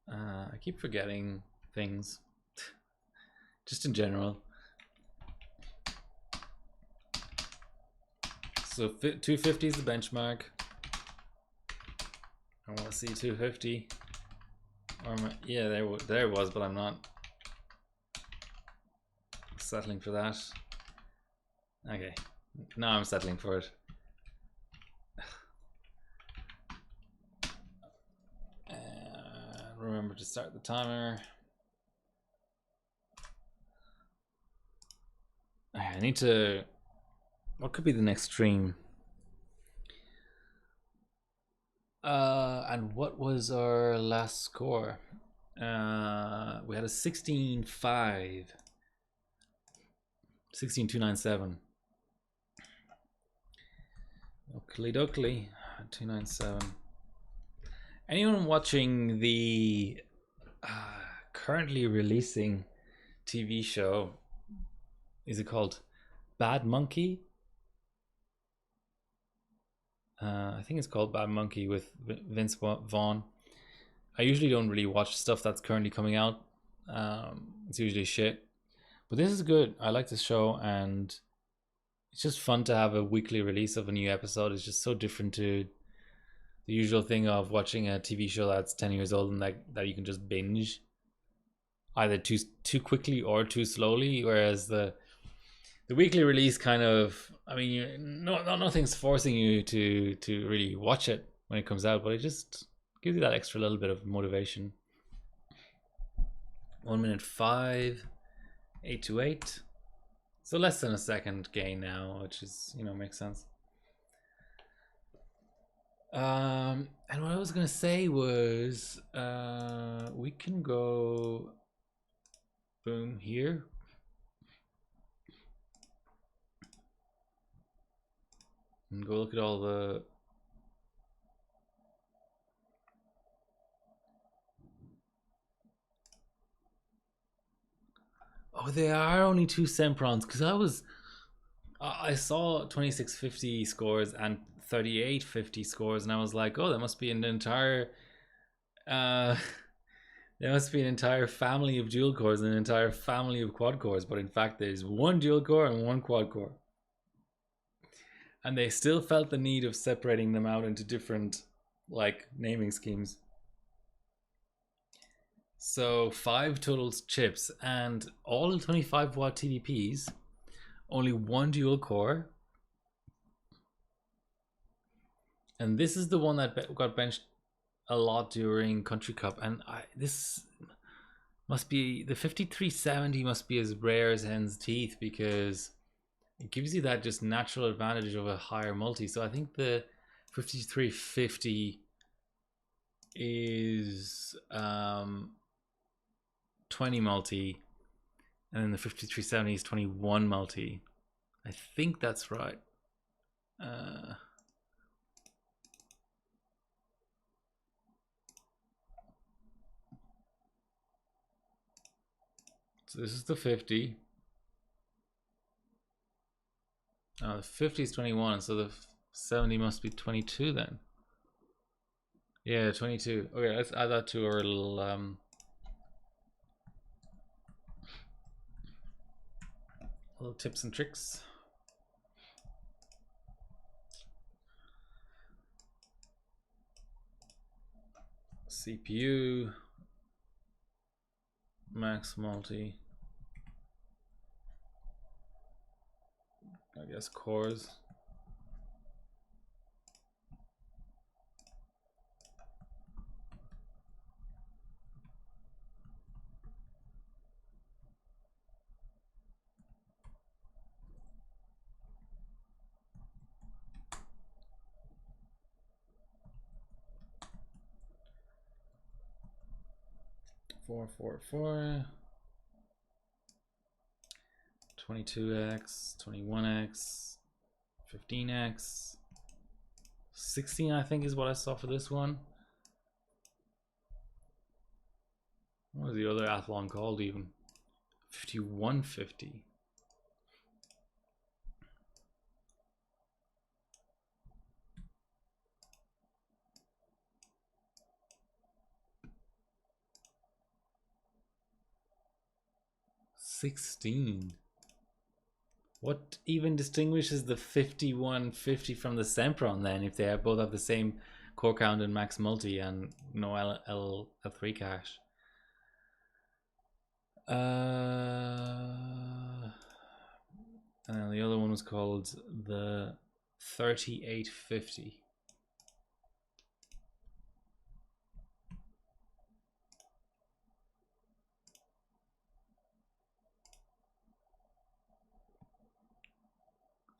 I keep forgetting things. Just in general. So 250 is the benchmark. I want to see 250. Or yeah, there it was, but I'm not settling for that. Okay, now I'm settling for it. And remember to start the timer. I need to, what could be the next stream? And what was our last score? We had a 16.5. 16.297. Oakley dokley. 297. Anyone watching the currently releasing TV show? Is it called Bad Monkey? I think it's called Bad Monkey with Vince Vaughn. I usually don't really watch stuff that's currently coming out. It's usually shit. But this is good. I like this show, and it's just fun to have a weekly release of a new episode. It's just so different to the usual thing of watching a TV show that's 10 years old and that you can just binge either too quickly or too slowly. Whereas the weekly release kind of, I mean, nothing's forcing you to really watch it when it comes out, but it just gives you that extra little bit of motivation. 1 minute 5, 828. So less than a second gain now, which is, you know, makes sense. And what I was gonna say was we can go boom here. And go look at all the... Oh, they are only 2 Semprons, because I saw 2650 scores and 3850 scores, and I was like, oh, that must be an entire there must be an entire family of dual cores and an entire family of quad cores, but in fact there's one dual core and one quad core. And they still felt the need of separating them out into different like naming schemes. So 5 total chips and all 25 watt TDPs, only one dual core. And this is the one that got benched a lot during Country Cup, and this must be, the 5370 must be as rare as hen's teeth, because it gives you that just natural advantage of a higher multi. So I think the 5350 is 20 multi, and then the 5370 is 21 multi. I think that's right. So this is the 50. Oh, the 50 is 21, so the 70 must be 22 then. Yeah, 22. Okay, let's add that to our little tips and tricks. CPU, max multi, I guess cores. Four, 22x, 21x, 15x, 16 I think is what I saw for this one. What was the other athlon called even? 5150. What even distinguishes the 5150 from the Sempron then, if they both have the same core count and max multi and no L3 cache? And then the other one was called the 3850.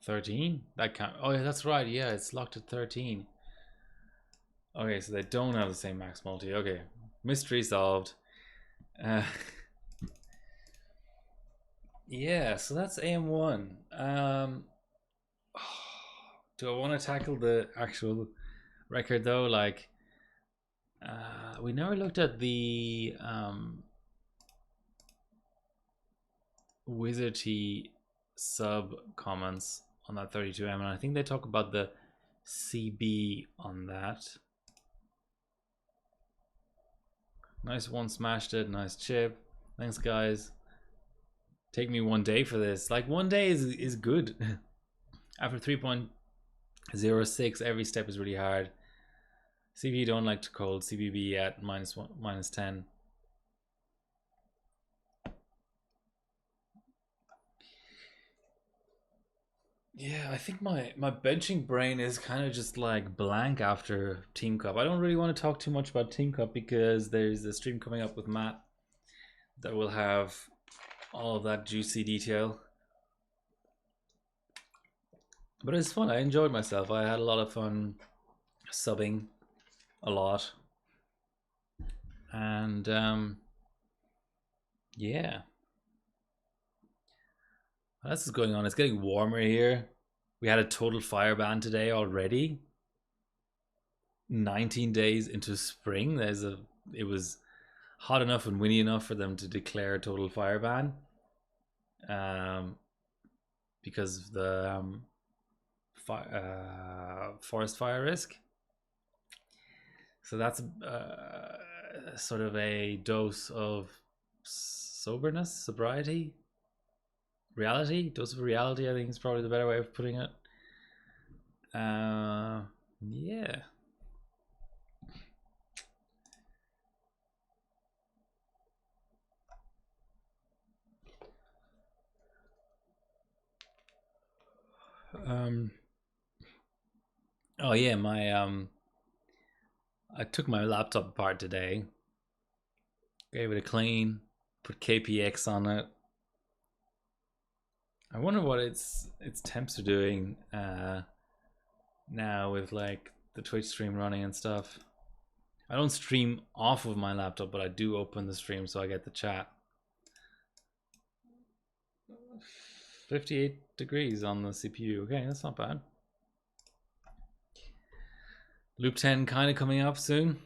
$13? That count. Oh yeah, that's right. Yeah, it's locked at 13. Okay, so they don't have the same max multi. Okay, mystery solved. Yeah, so that's AM1. Do I want to tackle the actual record though? Like, we never looked at the Wizardy sub comments on that 32M, and I think they talk about the CB on that. Nice one, smashed it. Nice chip. Thanks, guys. Take me one day for this. Like, one day is good. After 3.06, every step is really hard. CB don't like to cold. CBB at -10. Yeah, I think my benching brain is kind of just like blank after Team Cup. I don't really want to talk too much about Team Cup because there's a stream coming up with Matt that will have all of that juicy detail. But it's fun. I enjoyed myself. I had a lot of fun subbing a lot. And yeah. What else is going on? It's getting warmer here. We had a total fire ban today already. 19 days into spring. It was hot enough and windy enough for them to declare a total fire ban. Because of the forest fire risk. So that's sort of a dose of soberness, sobriety, reality. Dose of reality, I think, is probably the better way of putting it. Yeah. Oh yeah, I took my laptop apart today, gave it a clean, put KPX on it. I wonder what its temps are doing now with like the Twitch stream running and stuff. I don't stream off of my laptop, but I do open the stream so I get the chat. 58 degrees on the CPU. Okay, that's not bad. Loop 10 kind of coming up soon.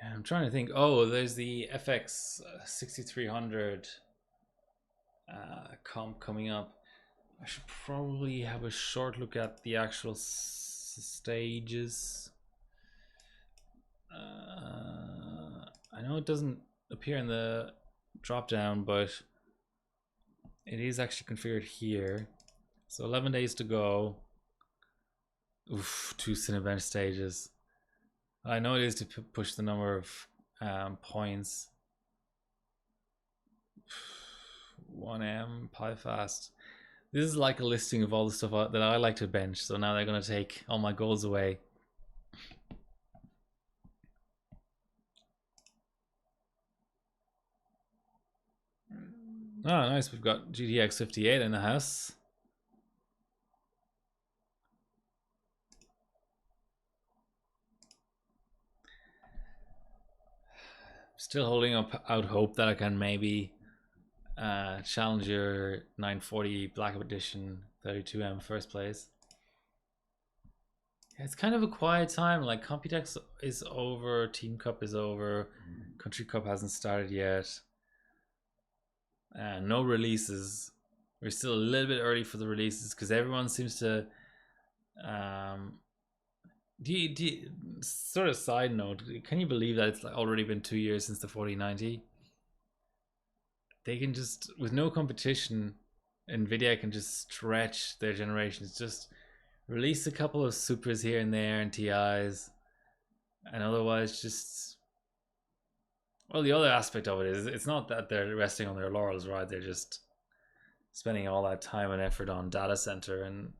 I'm trying to think. Oh, there's the FX 6300 comp coming up. I should probably have a short look at the actual stages. I know it doesn't appear in the drop down, but it is actually configured here. So 11 days to go. Oof, 2 Cinebench stages. I know it is to push the number of points. 1M, PyFast. This is like a listing of all the stuff that I like to bench. So now they're going to take all my goals away. Oh, nice. We've got GTX 58 in the house. Still holding out hope that I can maybe challenge your 940 Black Edition 32M first place. Yeah, it's kind of a quiet time. Like Computex is over, Team Cup is over, Country Cup hasn't started yet. No releases. We're still a little bit early for the releases because everyone seems to. Sort of side note, can you believe that it's already been 2 years since the 4090? They can just, with no competition, Nvidia can just stretch their generations. Just release a couple of supers here and there and TIs, and otherwise just. Well, the other aspect of it is it's not that they're resting on their laurels, right? They're just spending all that time and effort on data center and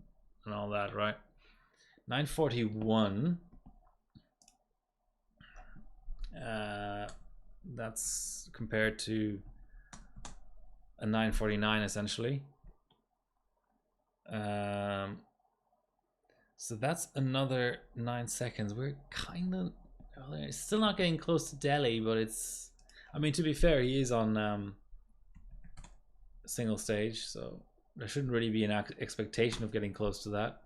all that, right? 941. That's compared to a 949 essentially. So that's another 9 seconds. We're kind of still not getting close to Delhi, but it's. I mean, to be fair, he is on single stage, so there shouldn't really be an expectation of getting close to that.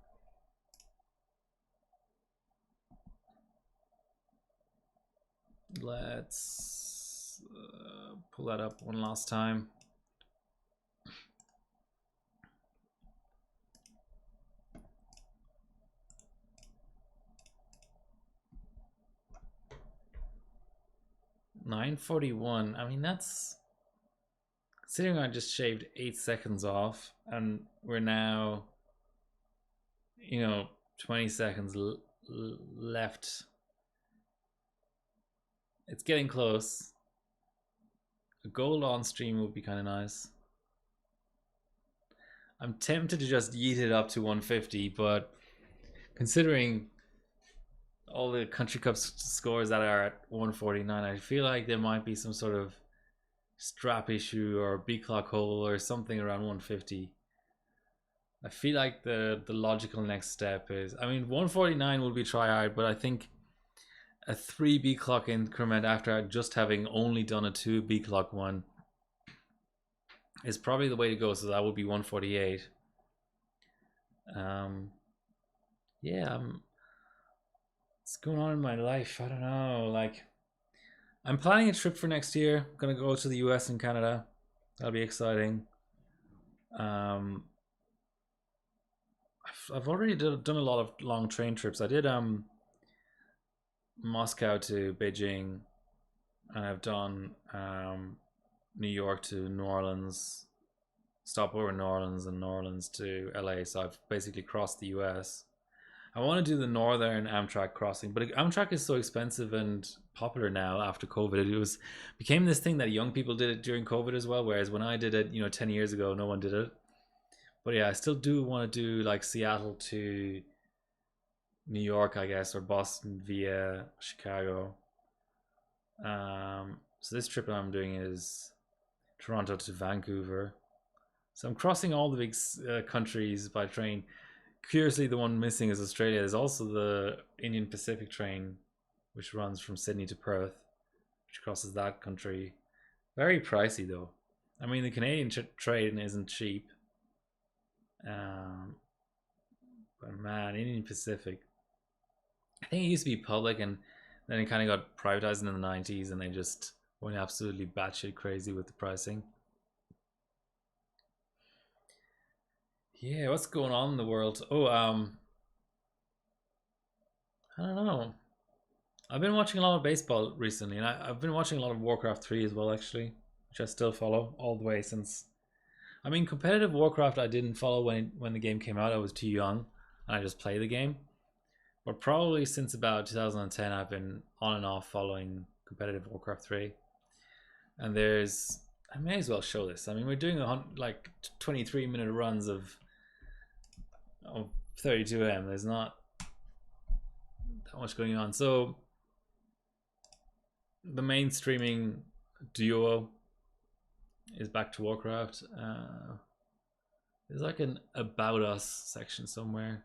Let's pull that up one last time. $941. I mean, that's considering I just shaved 8 seconds off, and we're now, 20 seconds left. It's getting close. A gold on stream would be kind of nice. I'm tempted to just yeet it up to 150, but considering all the Country Cup scores that are at 149, I feel like there might be some sort of strap issue or B clock hole or something around 150. I feel like the logical next step is, I mean, 149 will be try hard, but I think a 3 B clock increment after just having only done a 2 B clock one is probably the way to go. So that would be 148. Yeah, what's going on in my life? I don't know. Like, I'm planning a trip for next year. I'm gonna go to the US and Canada. That'll be exciting. I've already done a lot of long train trips. I did Moscow to Beijing, and I've done New York to New Orleans, stop over in New Orleans, and New Orleans to LA. So I've basically crossed the US. I want to do the northern Amtrak crossing, but Amtrak is so expensive and popular now after COVID. It became this thing that young people did it during COVID as well. Whereas when I did it, 10 years ago, no one did it. But yeah, I still do want to do like Seattle to New York, I guess, or Boston via Chicago. So this trip I'm doing is Toronto to Vancouver. So I'm crossing all the big countries by train. Curiously, the one missing is Australia. There's also the Indian Pacific train, which runs from Sydney to Perth, which crosses that country. Very pricey though. I mean, the Canadian train isn't cheap. But man, Indian Pacific. I think it used to be public, and then it kind of got privatized in the 90s, and they just went absolutely batshit crazy with the pricing. Yeah, what's going on in the world? Oh, I don't know. I've been watching a lot of baseball recently, and I've been watching a lot of Warcraft 3 as well, actually, which I still follow all the way since. I mean, competitive Warcraft I didn't follow when the game came out. I was too young, and I just played the game. But probably since about 2010, I've been on and off following competitive Warcraft 3. And I may as well show this. I mean, we're doing like 23-minute runs of 32M. There's not that much going on. So the main streaming duo is back to Warcraft. There's like an About Us section somewhere.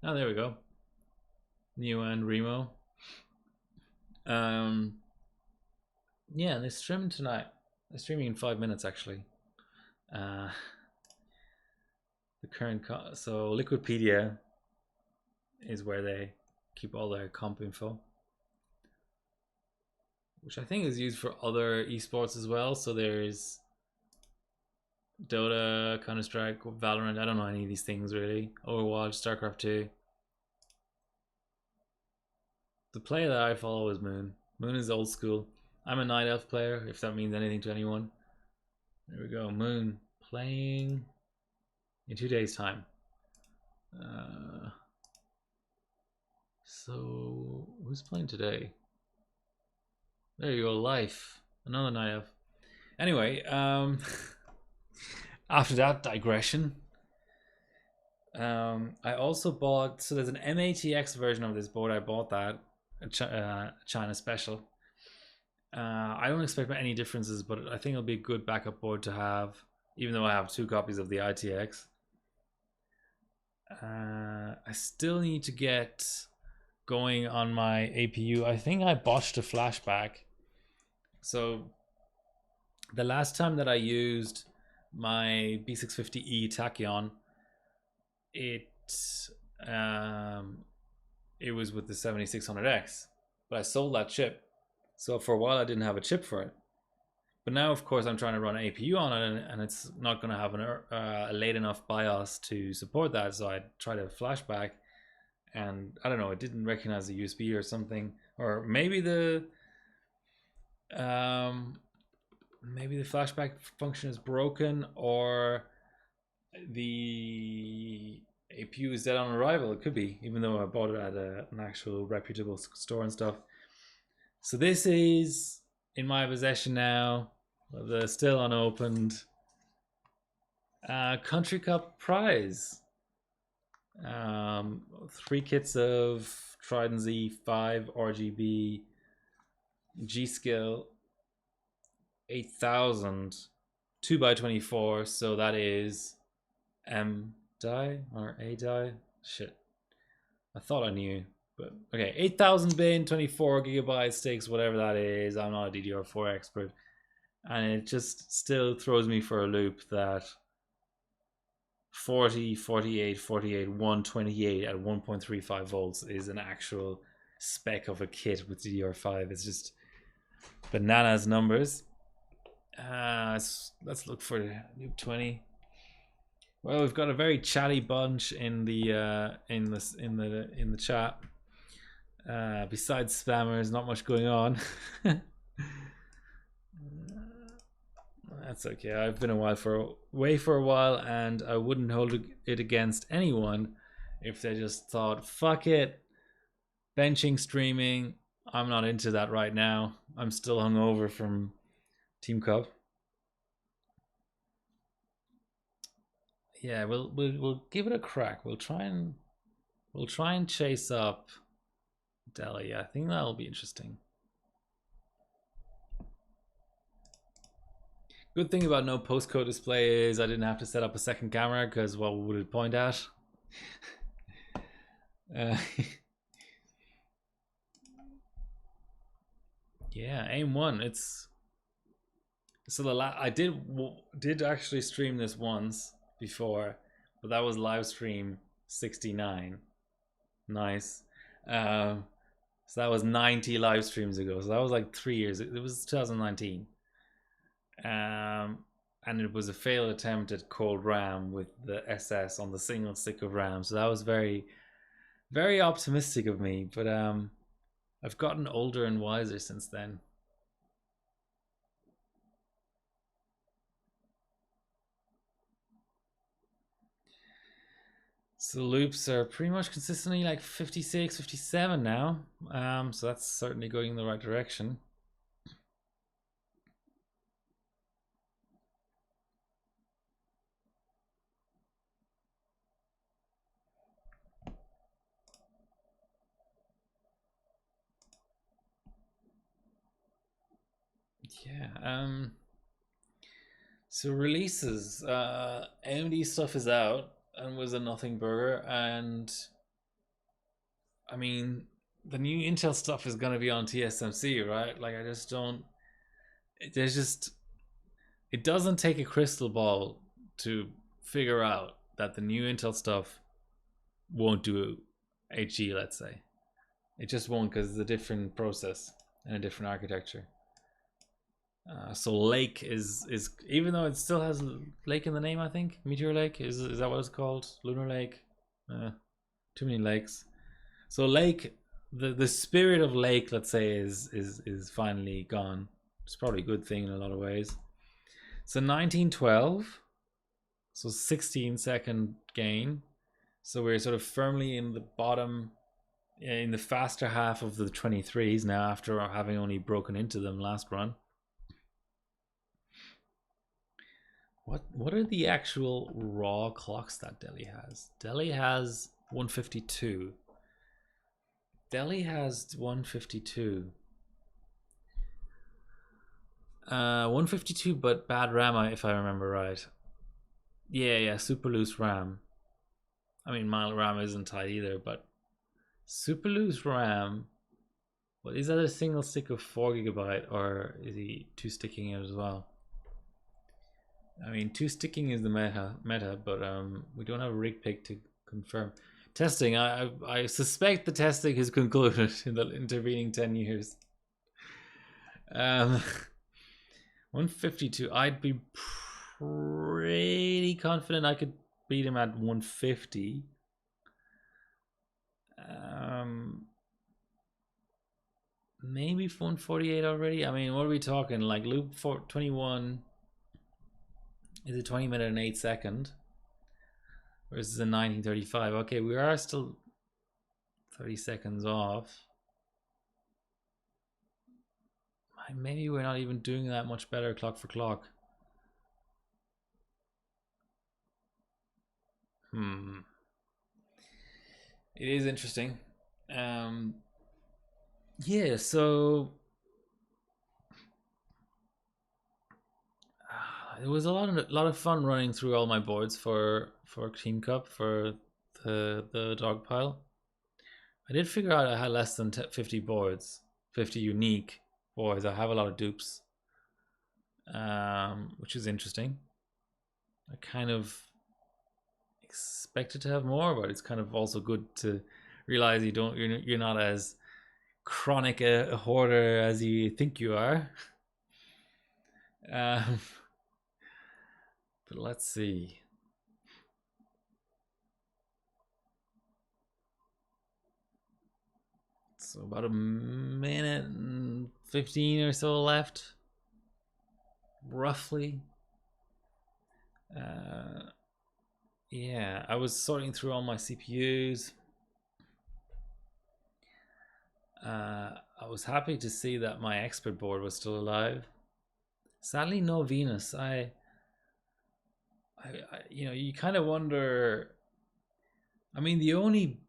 Oh, there we go. New and Remo. Yeah, they're streaming tonight. They're streaming in 5 minutes actually. The current so Liquipedia is where they keep all their comp info, which I think is used for other esports as well. So there's Dota, Counter-Strike, Valorant. I don't know any of these things really. Overwatch, StarCraft 2. The player that I follow is Moon. Moon is old school. I'm a Night Elf player, if that means anything to anyone. There we go. Moon playing in 2 days' time. So who's playing today? There you go. Life. Another Night Elf. Anyway, after that digression, I also bought. So there's an MATX version of this board. I bought that. China special. I don't expect any differences, but I think it'll be a good backup board to have, even though I have 2 copies of the ITX. I still need to get going on my APU. I think I botched a flashback. So the last time that I used my B650E Tachyon, it was with the 7600X, but I sold that chip. So for a while I didn't have a chip for it. But now, of course, I'm trying to run an APU on it, and it's not going to have a late enough BIOS to support that. So I tried a flashback, and I don't know, it didn't recognize the USB or something, or maybe the flashback function is broken, or the APU is dead on arrival. It could be, even though I bought it at an actual reputable store and stuff. So this is in my possession now, the still unopened Country Cup prize. 3 kits of Trident Z5 RGB G-Skill 8000 2x24, so that is M die or A die. Shit, I thought I knew. But okay, 8,000 bin, 24 gigabyte sticks, whatever that is. I'm not a DDR4 expert, and it just still throws me for a loop that 40, 48, 48, 128 at 1.35 volts is an actual spec of a kit with DDR5. It's just bananas numbers. Let's look for Loop 20. Well, we've got a very chatty bunch in the chat. Besides spammers, not much going on. That's okay. I've been away for a while, and I wouldn't hold it against anyone if they just thought, "Fuck it, benching streaming. I'm not into that right now. I'm still hungover from Team Cup." Yeah, we'll give it a crack. We'll try and chase up Delhi. I think that'll be interesting. Good thing about no postcode display is I didn't have to set up a second camera, because what would it point at? Yeah, aim one. It's so I did actually stream this once before, but that was LIvestream 69. Nice. So that was 90 live streams ago. So that was like 3 years. It was 2019. And it was a failed attempt at cold RAM with the SS on the single stick of RAM. So that was very, very optimistic of me. But I've gotten older and wiser since then. So the loops are pretty much consistently like 56, 57 now. So that's certainly going in the right direction. Yeah. So releases. AMD stuff is out and was a nothing burger, and I mean the new Intel stuff is gonna be on TSMC, right? Like I just don't. There's just it doesn't take a crystal ball to figure out that the new Intel stuff won't do HE. Let's say it just won't, because it's a different process and a different architecture. So Lake is even though it still has Lake in the name, I think Meteor Lake is that what it's called? Lunar Lake. Too many lakes. So Lake, the spirit of Lake, let's say, is finally gone. It's probably a good thing in a lot of ways. So 1912, so 16-second gain. So we're sort of firmly in the bottom, in the faster half of the 23s now, after having only broken into them last run. What are the actual raw clocks that Delhi has? Delhi has 152. Delhi has 152. 152, but bad RAM, if I remember right. Yeah, super loose RAM. I mean, my RAM isn't tight either, but super loose RAM. Well, is that a single stick of 4 GB, or is he two sticking it as well? I mean, two sticking is the meta, but we don't have a rig pick to confirm. Testing, I suspect the testing has concluded in the intervening 10 years. 152. I'd be pretty confident I could beat him at 150. Maybe 148 already. I mean, what are we talking? Like loop 21 is a 20 minute and 8 second. Versus a 1935. Okay, we are still 30 seconds off. Maybe we're not even doing that much better clock for clock. It is interesting. Yeah, so it was a lot of fun running through all my boards for Team Cup for the dog pile. I did figure out I had less than 50 boards, 50 unique boards. I have a lot of dupes, which is interesting. I kind of expected to have more, but it's kind of also good to realize you're not as chronic a hoarder as you think you are. But let's see. So about a minute and 15 or so left, roughly. Yeah, I was sorting through all my CPUs. I was happy to see that my expert board was still alive. Sadly, no Venus. You know, you kind of wonder. I mean, the only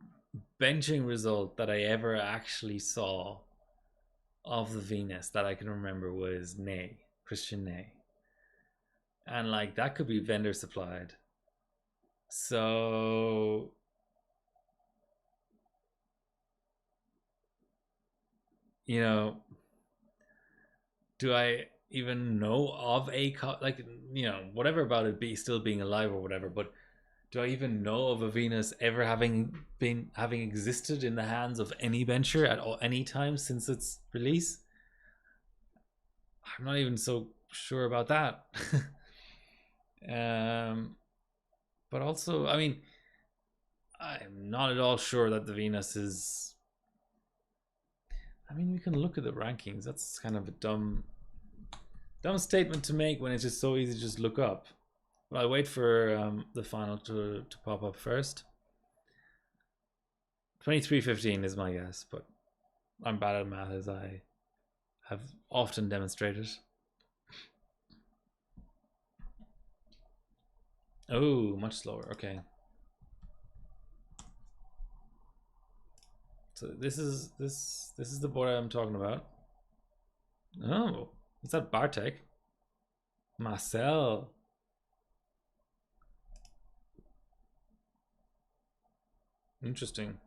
benching result that I ever actually saw of the Venus that I can remember was Ney, Christian Ney. And like that could be vendor supplied. So you know, do I even know of a like, you know, whatever about it be still being alive or whatever, but do I even know of a Venus ever having existed in the hands of any bencher at any time since its release? I'm not even so sure about that. But also, I mean, I'm not at all sure that the Venus is. I mean, we can look at the rankings. That's kind of a dumb statement to make when it's just so easy to just look up. But I'll wait for the final to pop up first. 2315 is my guess, but I'm bad at math, as I have often demonstrated. Oh, much slower. Okay. So this is the board I'm talking about. Oh, is that Bartek? Marcel. Interesting.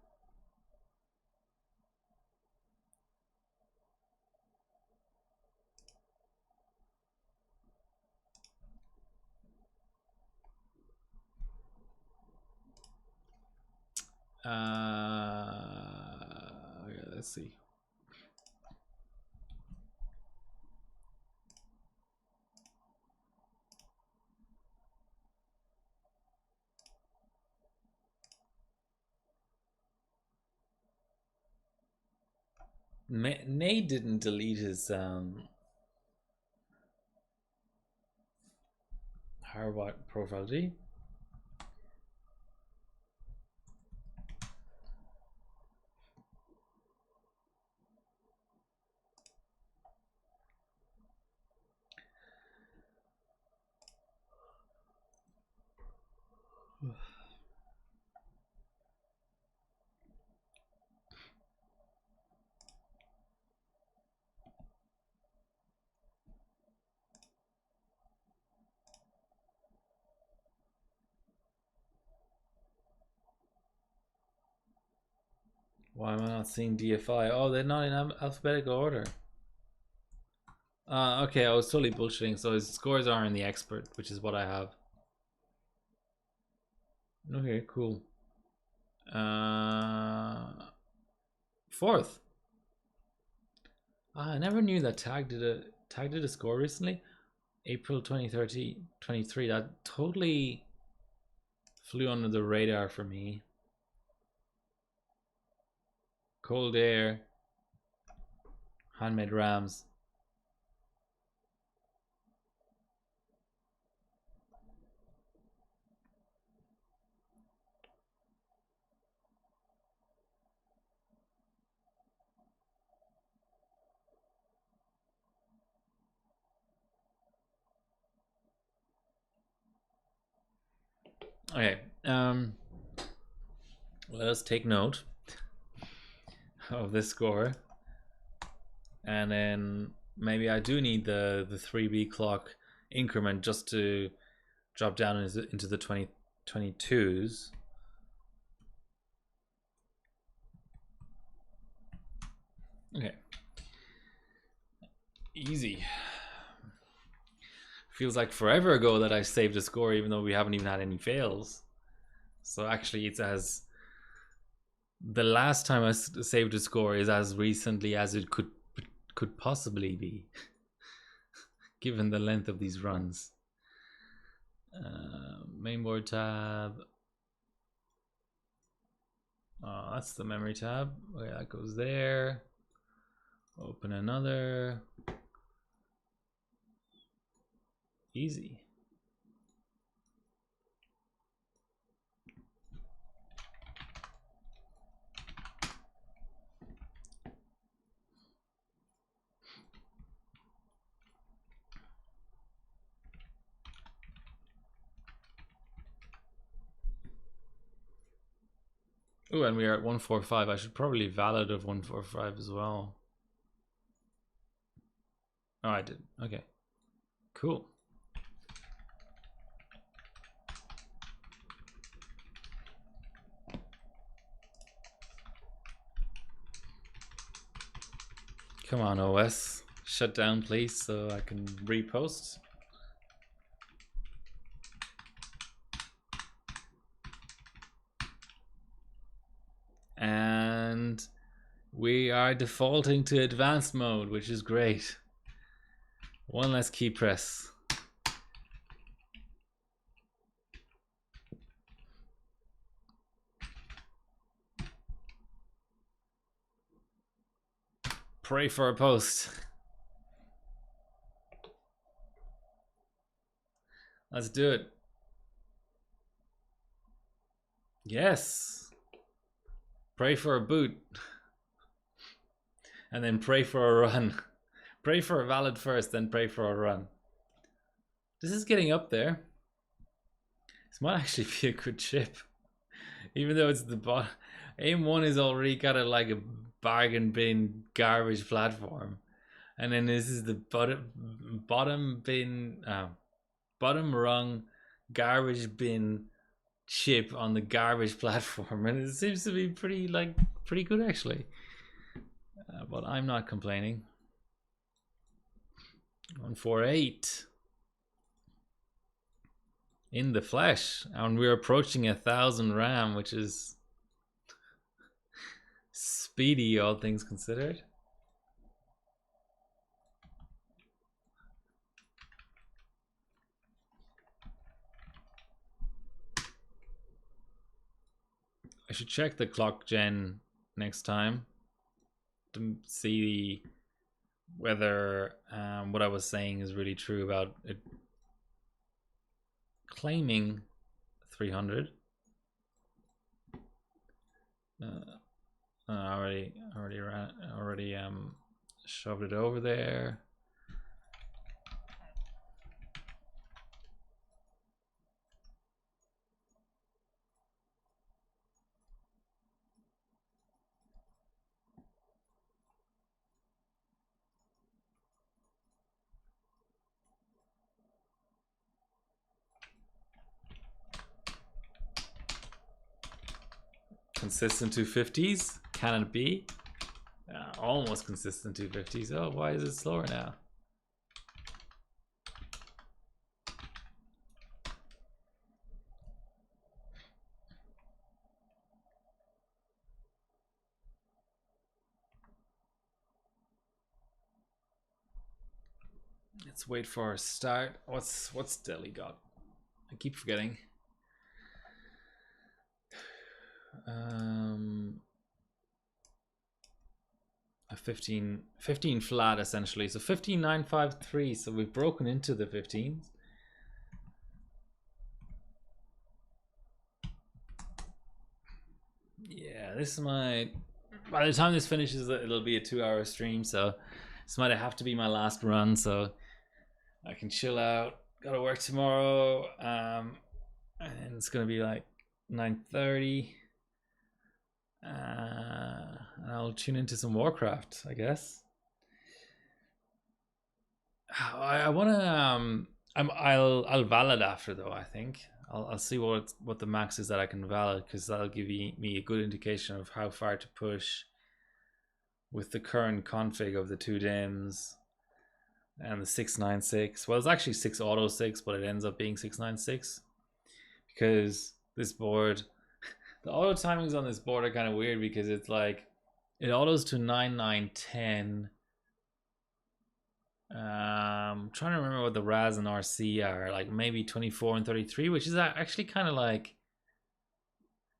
Okay, let's see. Nate didn't delete his Harvard profile, did he? Why am I not seeing DFI? Oh, they're not in alphabetical order. Okay, I was totally bullshitting. So his scores are in the expert, which is what I have. Okay, cool. Fourth. I never knew that Tag did a score recently. April 2030, 23. That totally flew under the radar for me. Cold Air, Handmade Rams. Okay, let us take note of this score, and then maybe I do need the 3B clock increment just to drop down into the 2022s. Okay. Easy. Feels like forever ago that I saved a score, even though we haven't even had any fails. So actually, it's as the last time I saved a score is as recently as it could possibly be, given the length of these runs. Mainboard tab. Oh, that's the memory tab. Okay, that goes there. Open another. Easy. Oh, and we are at 145. I should probably valid of 145 as well. Oh, I did. Okay. Cool. Come on, OS. Shut down, please, so I can repost. And we are defaulting to advanced mode, which is great. One less key press. Pray for a post. Let's do it. Yes. Pray for a boot. And then pray for a run. Pray for a valid first, then pray for a run. This is getting up there. This might actually be a good chip. Even though it's the bottom. AIM1 is already kind of like a bargain bin garbage platform. And then this is the bottom rung garbage bin chip on the garbage platform, and it seems to be pretty good actually. But I'm not complaining. 148 in the flesh, and we're approaching 1,000 RAM, which is speedy, all things considered. I should check the clock gen next time to see whether what I was saying is really true about it claiming 300. I already shoved it over there. Consistent 250s? Can it be? Almost consistent 250s. Oh, why is it slower now? Let's wait for a start. What's Delhi got? I keep forgetting. A 15 flat essentially, so 15,953. So we've broken into the 15s. Yeah, this might, by the time this finishes, it'll be a 2-hour stream, so this might have to be my last run, so I can chill out. Gotta work tomorrow, and it's gonna be like 9:30. And I'll tune into some Warcraft, I guess. I wanna I'll valid after though. I think I'll see what the max is that I can valid, because that'll give me a good indication of how far to push. with the current config of the 2 DIMMs and the 696. Well, it's actually 6 auto 6, but it ends up being 696 because this board, the auto timings on this board are kind of weird because it's like it autos to 9, 9, 10. I'm trying to remember what the RAS and RC are, like maybe 24 and 33, which is actually kind of like,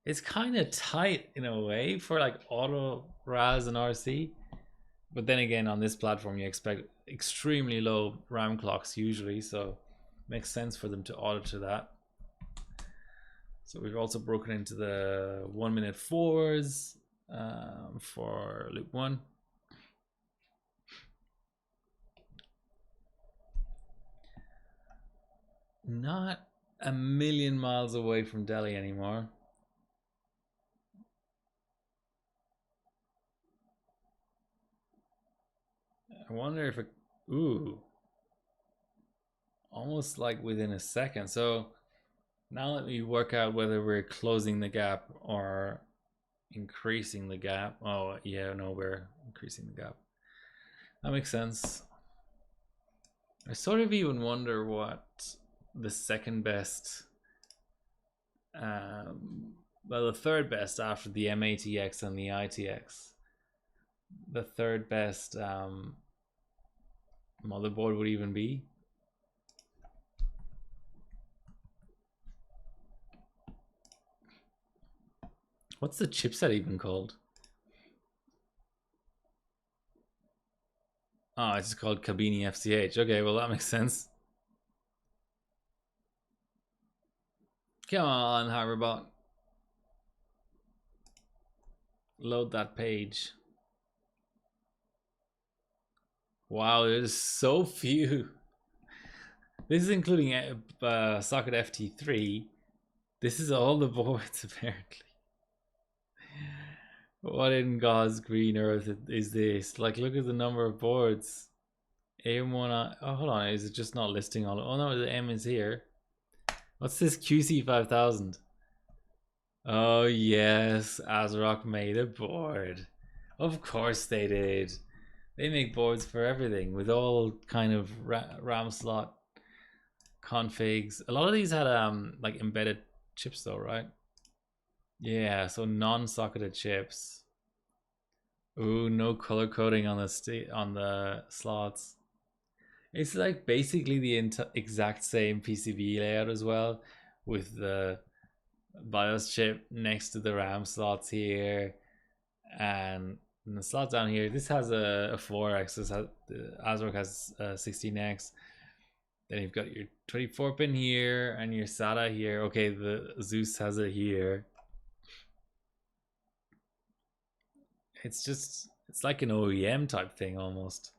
it's kind of tight in a way for like auto RAS and RC. But then again, on this platform, you expect extremely low RAM clocks usually, so it makes sense for them to auto to that. So we've also broken into the 1 minute 4s for loop 1. Not a million miles away from Delhi anymore. I wonder if it, ooh, almost like within a second. So now let me work out whether we're closing the gap or increasing the gap. Oh yeah, no, we're increasing the gap. That makes sense. I sort of even wonder what the second best, well, the third best after the M80X and the ITX, the third best motherboard would even be. What's the chipset even called? Oh, it's called Kabini FCH. Okay, well that makes sense. Come on, Howerbot. Load that page. Wow, there's so few. This is including socket FT3. This is all the boards apparently. What in God's green earth is this? Like, look at the number of boards. AM1, oh, hold on, is it just not listing all? Oh no, the M is here. What's this QC5000? Oh yes, ASRock made a board. Of course they did. They make boards for everything with all kind of RAM slot configs. A lot of these had like embedded chips though, right? Yeah, so non-socketed chips. Ooh, no color coding on the slots. It's like basically the exact same PCB layout as well, with the BIOS chip next to the RAM slots here, and the slot down here. This has a 4x. This has, ASRock has a 16x. Then you've got your 24 pin here and your SATA here. Okay, the Zeus has it here. It's just, it's like an OEM type thing almost.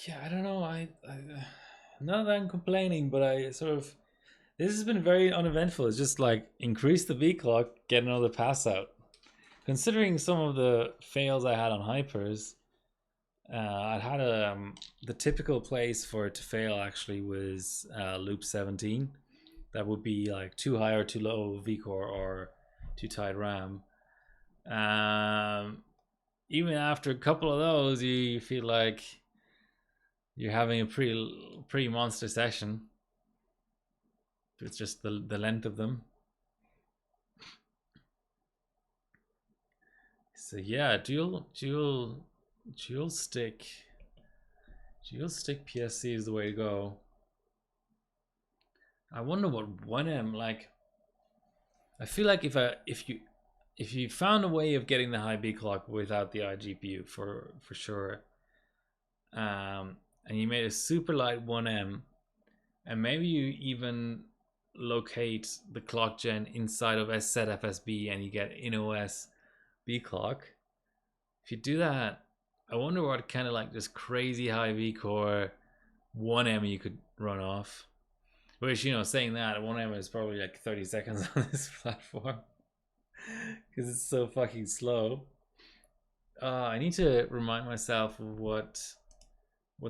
Yeah, I don't know. I not that I'm complaining, but I sort of, this has been very uneventful. It's just like increase the V clock, get another pass out. Considering some of the fails I had on hypers, I had the typical place for it to fail actually was loop 17. That would be like too high or too low vCore or too tight RAM. Even after a couple of those, you feel like you're having a pretty monster session. It's just the length of them. So yeah, dual stick PSC is the way to go. I wonder what 1M, like, I feel like if you found a way of getting the high B clock without the iGPU for sure, and you made a super light 1M, and maybe you even locate the clock gen inside of SZFSB and you get InOS B clock. If you do that, I wonder what kind of like this crazy high vCore 1M you could run off. Which, you know, saying that, 1M is probably like 30 seconds on this platform because it's so fucking slow. I need to remind myself of what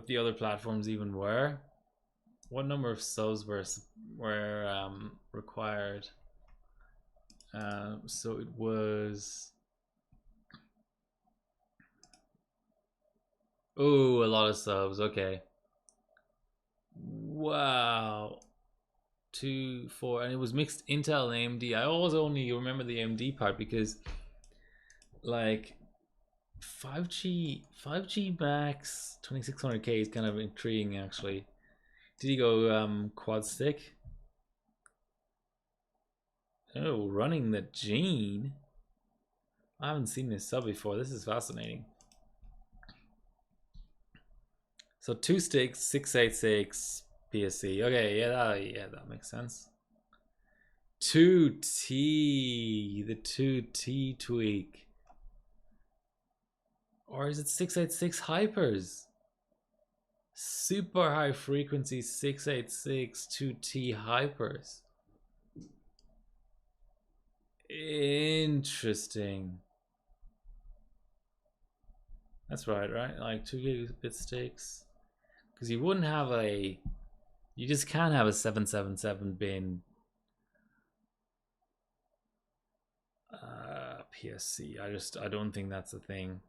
the other platforms even were. What number of SOs were required? So it was. Oh, a lot of subs. Okay. Wow. 2, 4, and it was mixed Intel and AMD. I always only remember the AMD part because, like, 5G Max 2600K is kind of intriguing actually. Did he go quad stick? Oh, running the Gene. I haven't seen this sub before. This is fascinating. So 2 sticks, 686 PSC. Okay, yeah, that makes sense. 2T, the 2T tweak. Or is it 686 hypers? Super high frequency 686 2T hypers. Interesting. That's right? Like 2 gigabit sticks. Because you wouldn't have a. You just can't have a 777 bin PSC. I don't think that's a thing.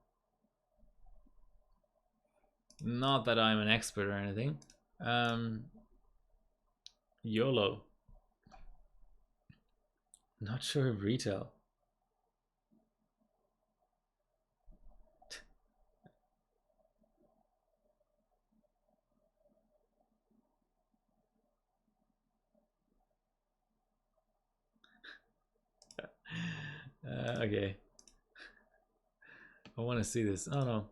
Not that I'm an expert or anything. YOLO. Not sure of retail. Okay. I want to see this. Oh no.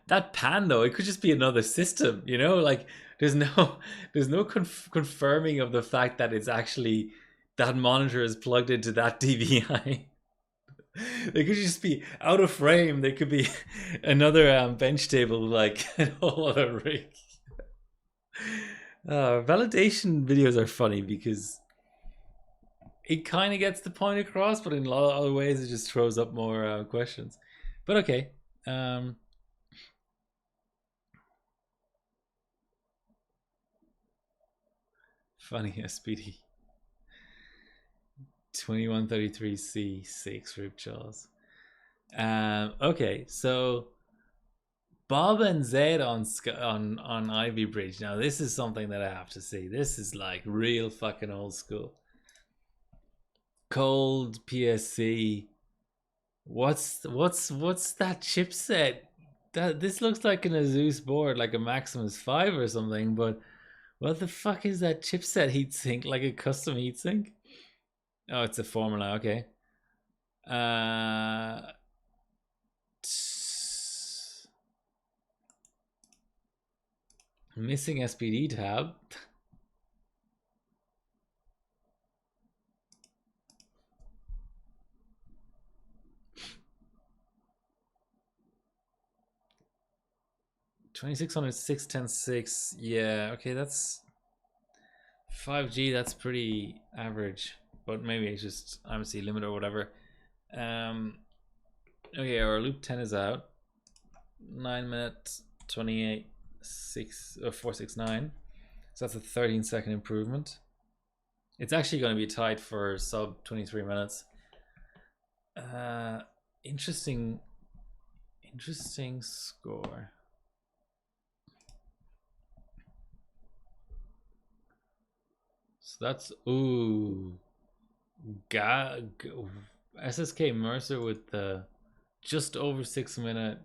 That pan though, it could just be another system, you know, like there's no confirming of the fact that it's actually that monitor is plugged into that DVI. They could just be out of frame. They could be another bench table, like a whole other rig. Validation videos are funny because it kind of gets the point across, but in a lot of other ways, it just throws up more questions. But okay. Funny SPD. 2133C6 rib jaws. Okay, so Bob and Zed on Ivy Bridge. Now this is something that I have to see. This is like real fucking old school. Cold PSC. What's that chipset? This looks like an Asus board, like a Maximus 5 or something, but what the fuck is that chipset heatsink? Like a custom heatsink? Oh, it's a Formula, okay. Missing SPD tab. $2,600, 610.6. Yeah, okay, that's 5G. That's pretty average, but maybe it's just IMC limit or whatever. Okay, our loop 10 is out. 9 minutes 28 469. So that's a 13-second improvement. It's actually going to be tight for sub 23 minutes. Interesting score. So that's SSK Mercer with the just over 6 minute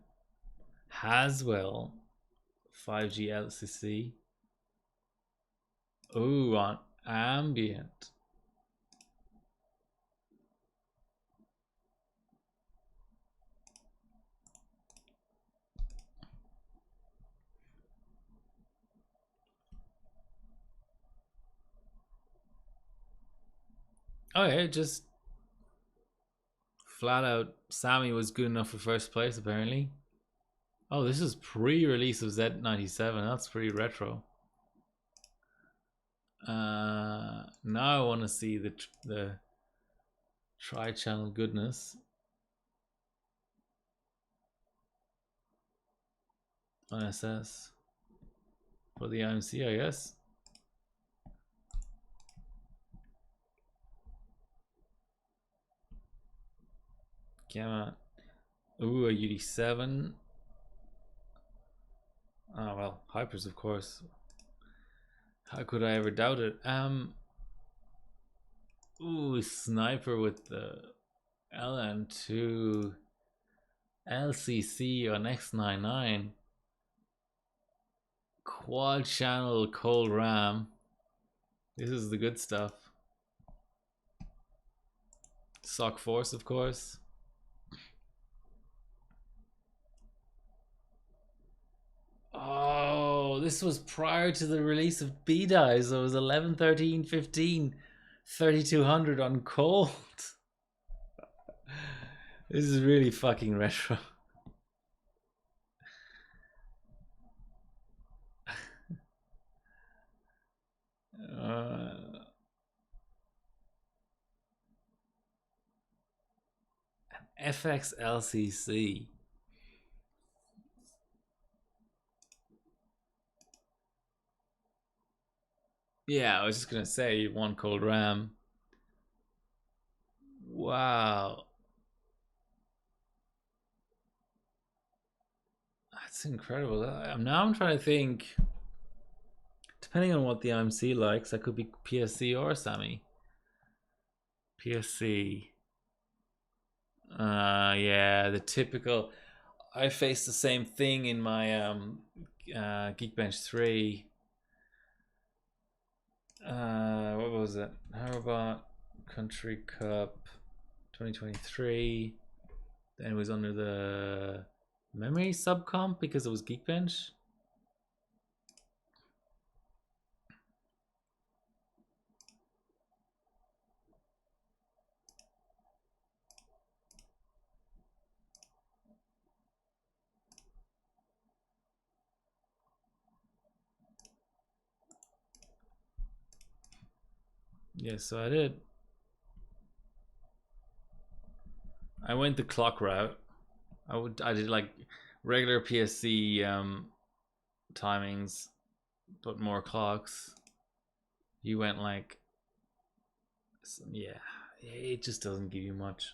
Haswell 5G LCC. Ooh, on ambient. Oh yeah, just flat out Sammy was good enough for first place apparently. Oh, this is pre-release of Z97. That's pretty retro. Now I want to see the tri-channel goodness. ISS for the IMC, I guess. Gamma. Ooh, a UD7. Oh well, hypers of course. How could I ever doubt it? Ooh, sniper with the LN2 LCC on X99. Quad channel cold RAM. This is the good stuff. Sock Force, of course. Oh, this was prior to the release of B-Dye, so it was 11, 13, 15, 3200 on cold. This is really fucking retro. FX LCC. Yeah, I was just gonna say one cold RAM. Wow. That's incredible. I'm trying to think. Depending on what the IMC likes, that could be PSC or SAMI. PSC. Yeah, the typical. I faced the same thing in my Geekbench 3. What was it? How about Country Cup 2023? Then it was under the memory subcomp because it was Geekbench. Yes, so I did. I went the clock route. I did like regular PSC timings, but more clocks. You went like, yeah, it just doesn't give you much.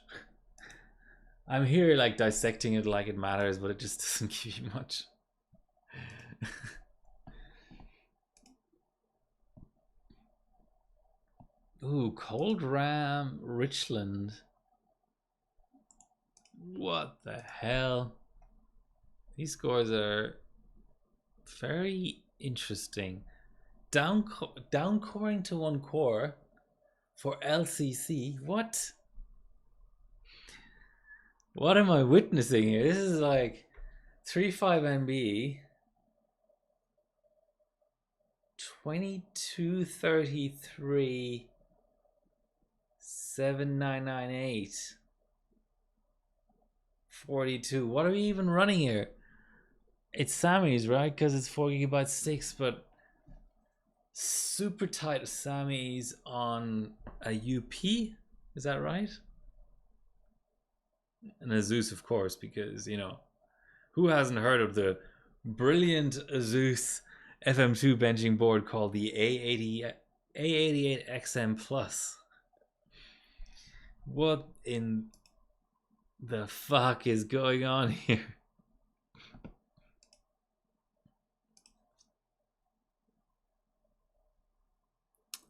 I'm here like dissecting it like it matters, but it just doesn't give you much. Ooh, Cold Ram Richland. What the hell? These scores are very interesting. Down coring to one core for LCC. What? What am I witnessing here? This is like 3.5 MB, 2233, 7998, 42. What are we even running here? It's Sammy's, right? Because it's 4 GB sticks, but super tight Sammy's on a UP. Is that right? And Asus, of course, because, you know, who hasn't heard of the brilliant Asus FM2 benching board called the A88XM Plus? What in the fuck is going on here?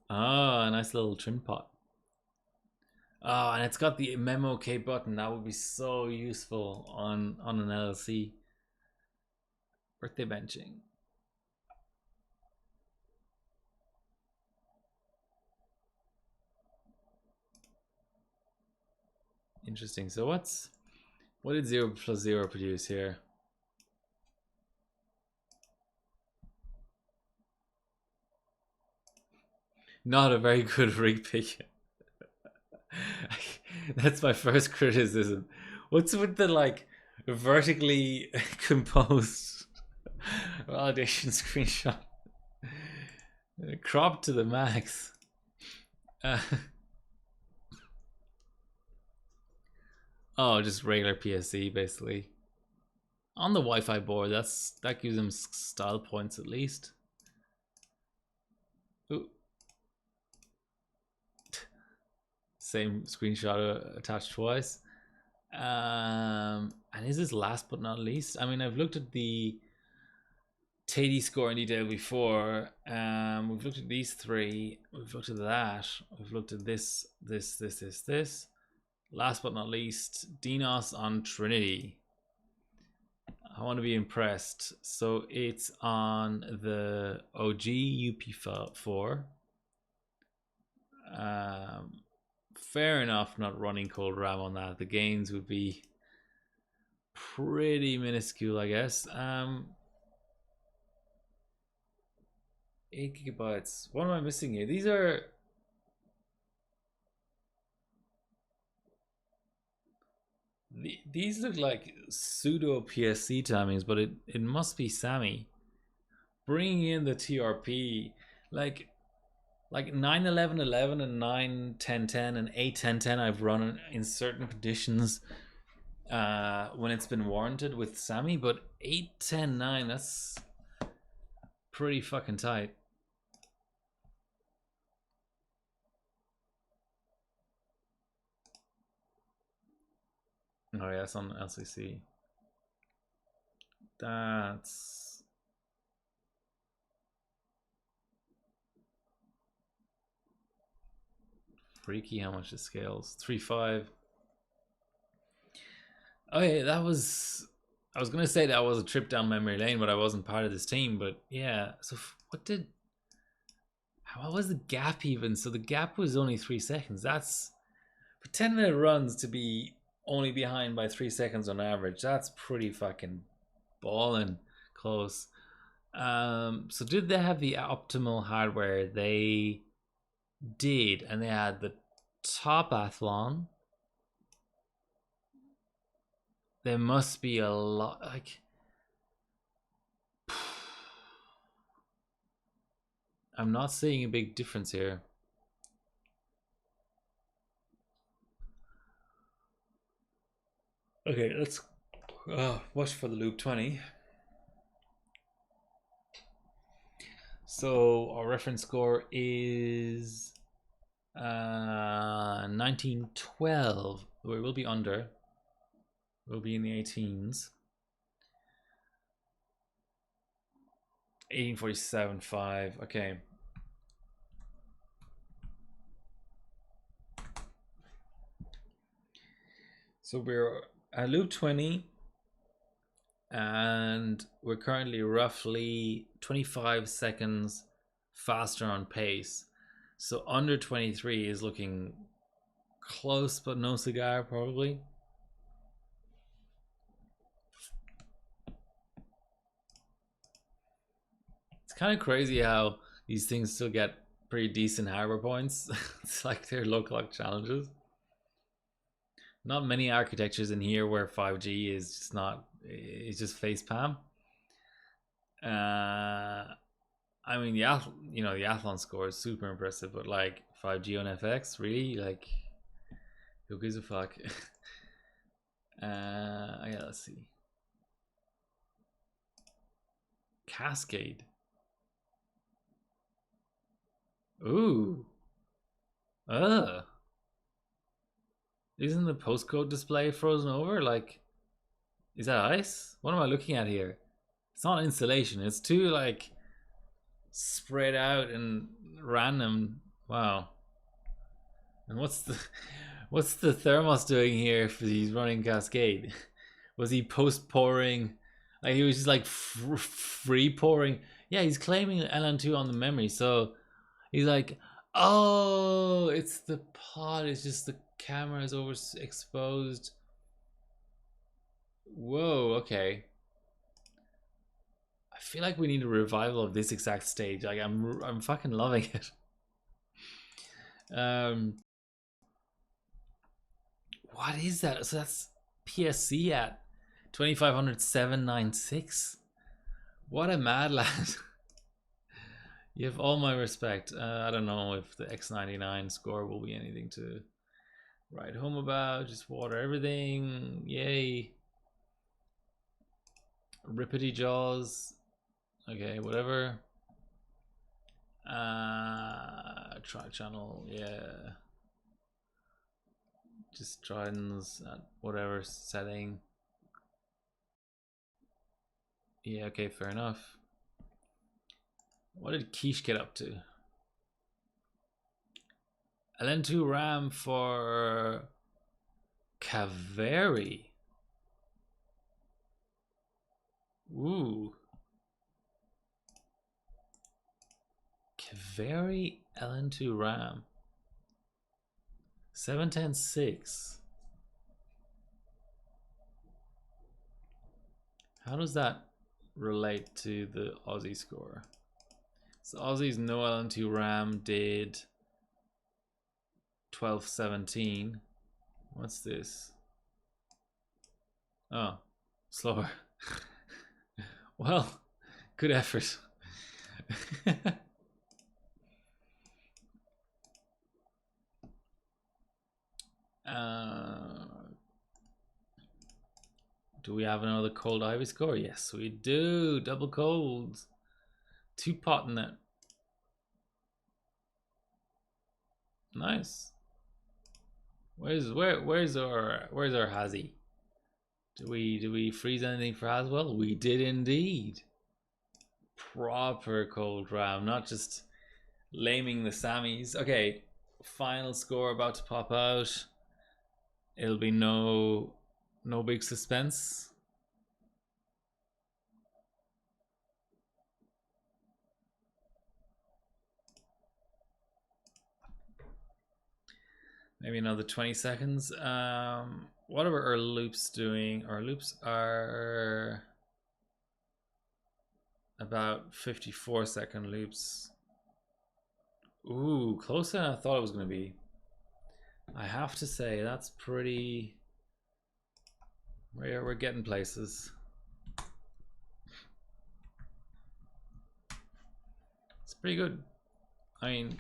Oh, a nice little trim pot. Oh, and it's got the memo K button. That would be so useful on an LLC. Birthday benching. Interesting. So what did 0 plus 0 produce here? Not a very good rig pick. That's my first criticism. What's with the like vertically composed validation screenshot? Cropped to the max. Oh, just regular PSC basically. on the Wi-Fi board. That gives him style points at least. Ooh. Same screenshot attached twice. And is this last but not least? I mean, I've looked at the Teddy score in detail before. We've looked at these three. We've looked at that. We've looked at this. Last but not least, Dinos on Trinity. I want to be impressed. So it's on the OG UP4. Fair enough, not running cold RAM on that. The gains would be pretty minuscule, I guess. 8 gigabytes. What am I missing here? These look like pseudo PSC timings, but it must be Sammy bringing in the TRP, like 9-11-11 and 9-10-10 and 8-10-10 I've run in certain conditions when it's been warranted with Sammy, but 8-10-9, that's pretty fucking tight. Oh yeah, it's on LCC. That's freaky how much it scales. 3.5. Oh yeah, that was. I was gonna say that was a trip down memory lane, but I wasn't part of this team. But yeah, so what was the gap even? So the gap was only 3 seconds. That's for 10-minute runs to be only behind by 3 seconds on average. That's pretty fucking balling close. So did they have the optimal hardware? They did, and they had the top athlon. There must be a lot, like I'm not seeing a big difference here. Okay, let's watch for the loop 20. So our reference score is 1912. We will be under. We'll be in the 18s. 1847.5. Okay. So we're at loop 20, and we're currently roughly 25 seconds faster on pace. So under 23 is looking close, but no cigar probably. It's kind of crazy how these things still get pretty decent hardware points. It's like they're low clock challenges. Not many architectures in here where 5G is just not, it's just face palm. I mean, the athlon score is super impressive, but like 5G on FX, really, like, who gives a fuck? Yeah, let's see. Cascade. Ooh. Isn't the postcode display frozen over? Like, is that ice? What am I looking at here? It's not installation. It's too like spread out and random. Wow. And what's the Thermos doing here if he's running Cascade? Was he post pouring? Like he was just like free pouring. Yeah, he's claiming LN2 on the memory, so he's like, oh, it's the pod. It's just the camera is overexposed. Whoa, okay. I feel like we need a revival of this exact stage. Like I'm fucking loving it. What is that? So that's PSC at 2500 796. What a mad lad. You have all my respect. I don't know if the X99 score will be anything to write home about. Just water everything. Yay. Rippity jaws. Okay, whatever. Track channel, yeah. Just tridents at whatever setting. Yeah, okay, fair enough. What did Quiche get up to? LN2 RAM for Kaveri. Ooh. Kaveri LN2 RAM. 710.6. How does that relate to the Aussie score? So Aussie's no LN2 RAM did 1217. What's this? Oh, slower. Well, good effort. Do we have another cold ivy score? Yes, we do. Double colds. 2 pot in it. Nice. Where's our Hazy? Do we freeze anything for Haswell? We did indeed. Proper cold ram, not just laming the Sammies. Okay, final score about to pop out. It'll be no big suspense. Maybe another 20 seconds. What are our loops doing? Our loops are about 54-second loops. Ooh, closer than I thought it was going to be. I have to say, that's pretty... We're getting places. It's pretty good. I mean,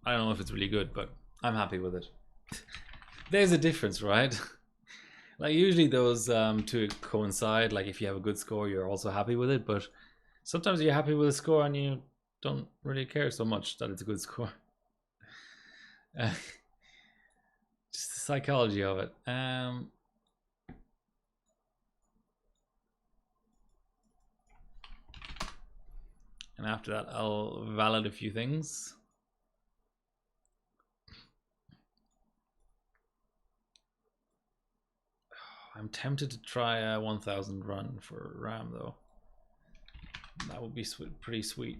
I don't know if it's really good, but I'm happy with it. There's a difference, right? Like usually those two coincide. Like if you have a good score, you're also happy with it, but sometimes you're happy with a score and you don't really care so much that it's a good score. Just the psychology of it. And after that, I'll validate a few things. I'm tempted to try a 1000 run for RAM though. That would be pretty sweet.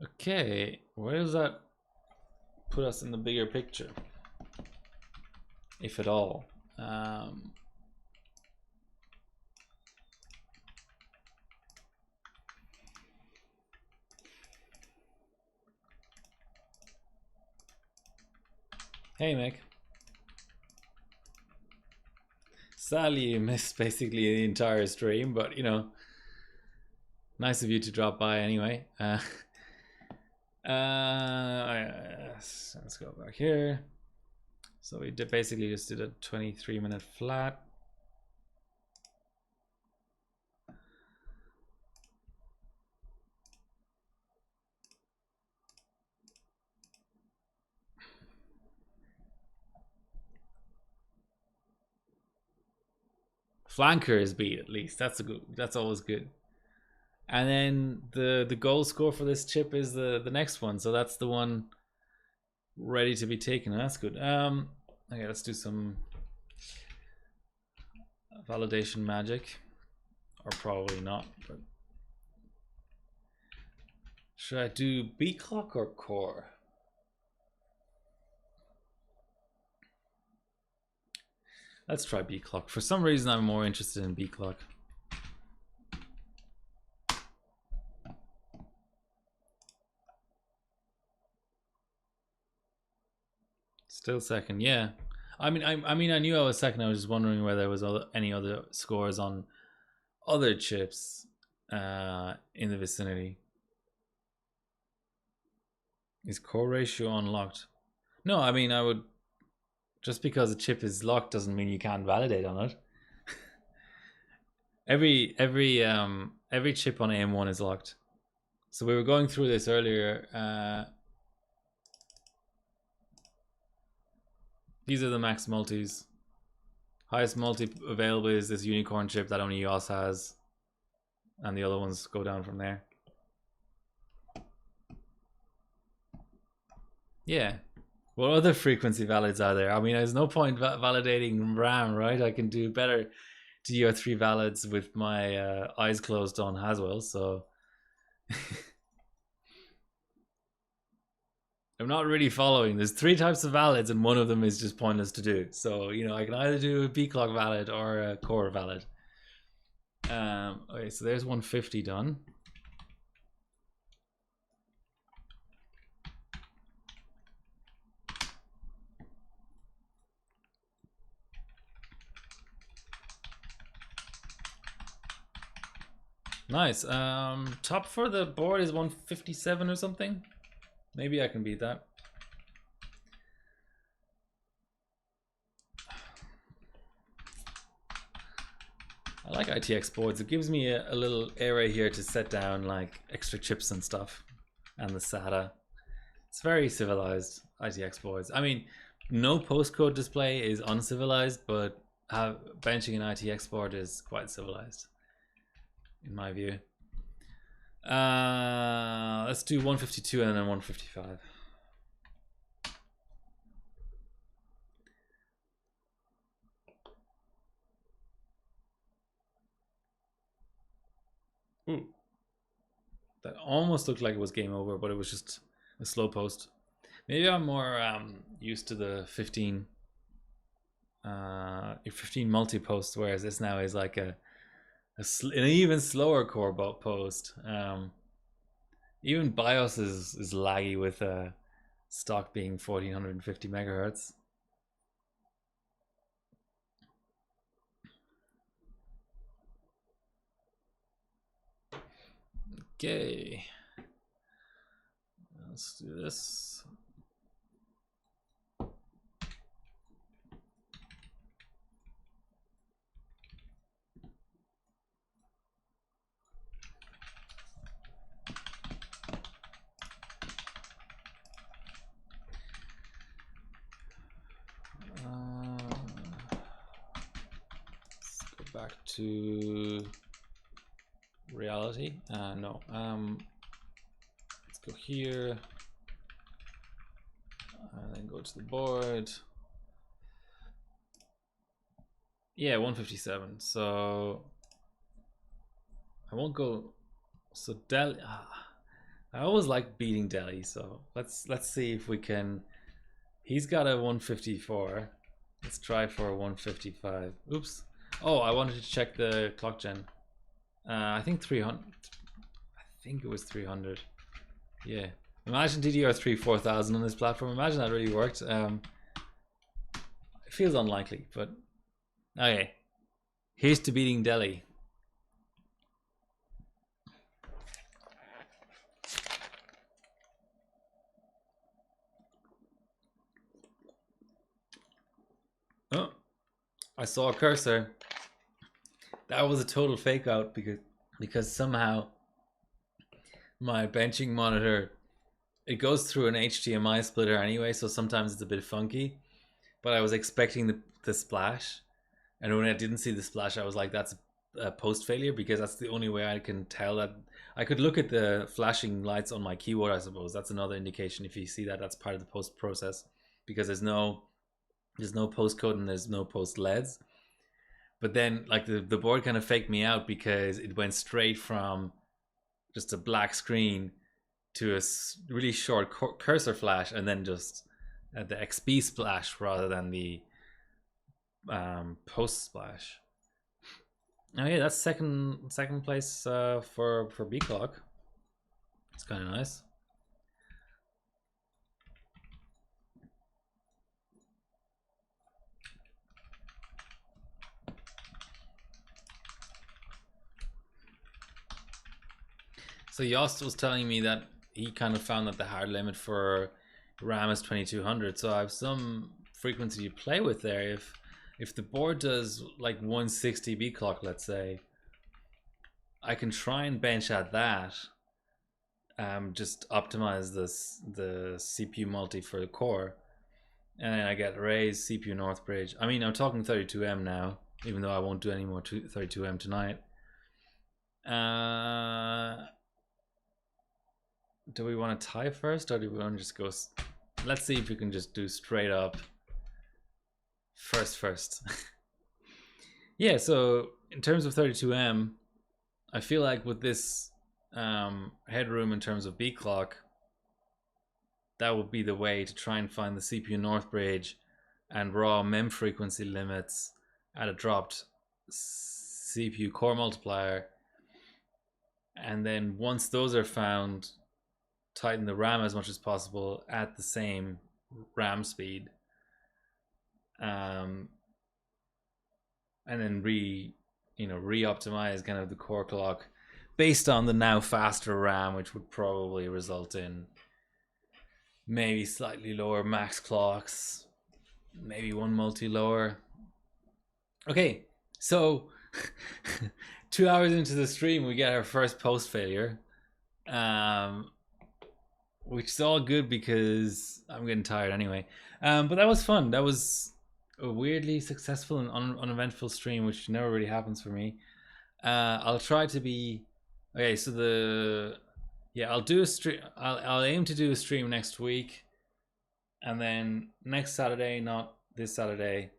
Okay, where does that put us in the bigger picture, if at all? Hey, Mick. Sadly, you missed basically the entire stream, but you know, nice of you to drop by anyway. Let's go back here. So we basically just did a 23-minute flat. Flanker is beat at least. That's always good. And then the goal score for this chip is the next one. So that's the one ready to be taken. That's good. Okay, let's do some validation magic. Or probably not, but should I do B clock or core? Let's try B clock. For some reason, I'm more interested in B clock. Still second, yeah. I mean, I knew I was second. I was just wondering whether there was any other scores on other chips in the vicinity. Is core ratio unlocked? No, I mean I would. Just because a chip is locked doesn't mean you can't validate on it. every chip on AM1 is locked. So we were going through this earlier. These are the max multis. Highest multi available is this unicorn chip that only EOS has, and the other ones go down from there. Yeah. What other frequency valids are there? I mean, there's no point validating RAM, right? I can do better DDR3 valids with my eyes closed on Haswell, so I'm not really following. There's 3 types of valids, and one of them is just pointless to do. So, you know, I can either do a B clock valid or a core valid. Okay, so there's 150 done. Nice. Top for the board is 157 or something. Maybe I can beat that. I like ITX boards. It gives me a little area here to set down like extra chips and stuff, and the SATA. It's very civilized, ITX boards. I mean, no postcode display is uncivilized, but benching an ITX board is quite civilized, in my view. Let's do 152 and then 155. Ooh. That almost looked like it was game over, but it was just a slow post. Maybe I'm more used to the 15 multi post, whereas this now is like an even slower core post. Even BIOS is laggy with stock being 1450 megahertz. Okay, let's do this. Let's go back to reality. No. Let's go here and then go to the board. Yeah, 157. So I won't go. So Delhi. I always like beating Delhi. So let's see if we can. He's got a 154. Let's try for a 155. Oops. Oh, I wanted to check the clock gen. I think 300. I think it was 300. Yeah. Imagine DDR3 4000 on this platform. Imagine that really worked. It feels unlikely, but okay. Here's to beating Delhi. Oh, I saw a cursor. That was a total fake out because somehow my benching monitor, it goes through an HDMI splitter anyway, so sometimes it's a bit funky. But I was expecting the splash, and when I didn't see the splash, I was like, that's a post failure, because that's the only way I can tell that. I could look at the flashing lights on my keyboard, I suppose. That's another indication. If you see that, that's part of the post process, because there's no post code and there's no post LEDs. But then like the board kind of faked me out because it went straight from just a black screen to a really short cursor flash, and then just the XP splash rather than the post splash. Oh yeah, that's second place for B clock. It's kind of nice. So Yost was telling me that he kind of found that the hard limit for RAM is 2200, so I have some frequency to play with there. If the board does like 160 B clock, let's say, I can try and bench at that. Just optimize the CPU multi for the core, and then I get raised CPU North Bridge. I mean, I'm talking 32M now, even though I won't do any more 32M tonight. Do we want to tie first, or do we want to just go? Let's see if we can just do straight up first. Yeah, so in terms of 32M, I feel like with this headroom in terms of B clock, that would be the way to try and find the CPU North Bridge and raw mem frequency limits at a dropped CPU core multiplier. And then once those are found, tighten the RAM as much as possible at the same RAM speed. And then re-optimize kind of the core clock based on the now faster RAM, which would probably result in maybe slightly lower max clocks, maybe one multi lower. Okay, so 2 hours into the stream, we get our first post failure, which is all good because I'm getting tired anyway. But that was fun. That was a weirdly successful and uneventful stream, which never really happens for me. I'll try to be okay. So I'll do a stream. I'll aim to do a stream next week, and then next Saturday, not this Saturday,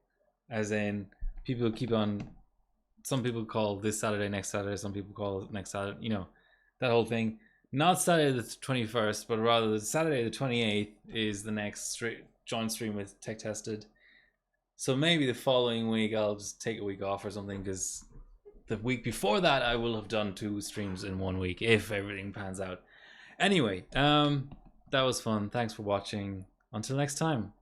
as in people keep on. Some people call this Saturday next Saturday. Some people call it next Saturday. You know, that whole thing. Not Saturday the 21st, but rather Saturday the 28th is the next joint stream with Tech Tested. So maybe the following week I'll just take a week off or something, because the week before that I will have done 2 streams in 1 week if everything pans out. Anyway, that was fun. Thanks for watching. Until next time.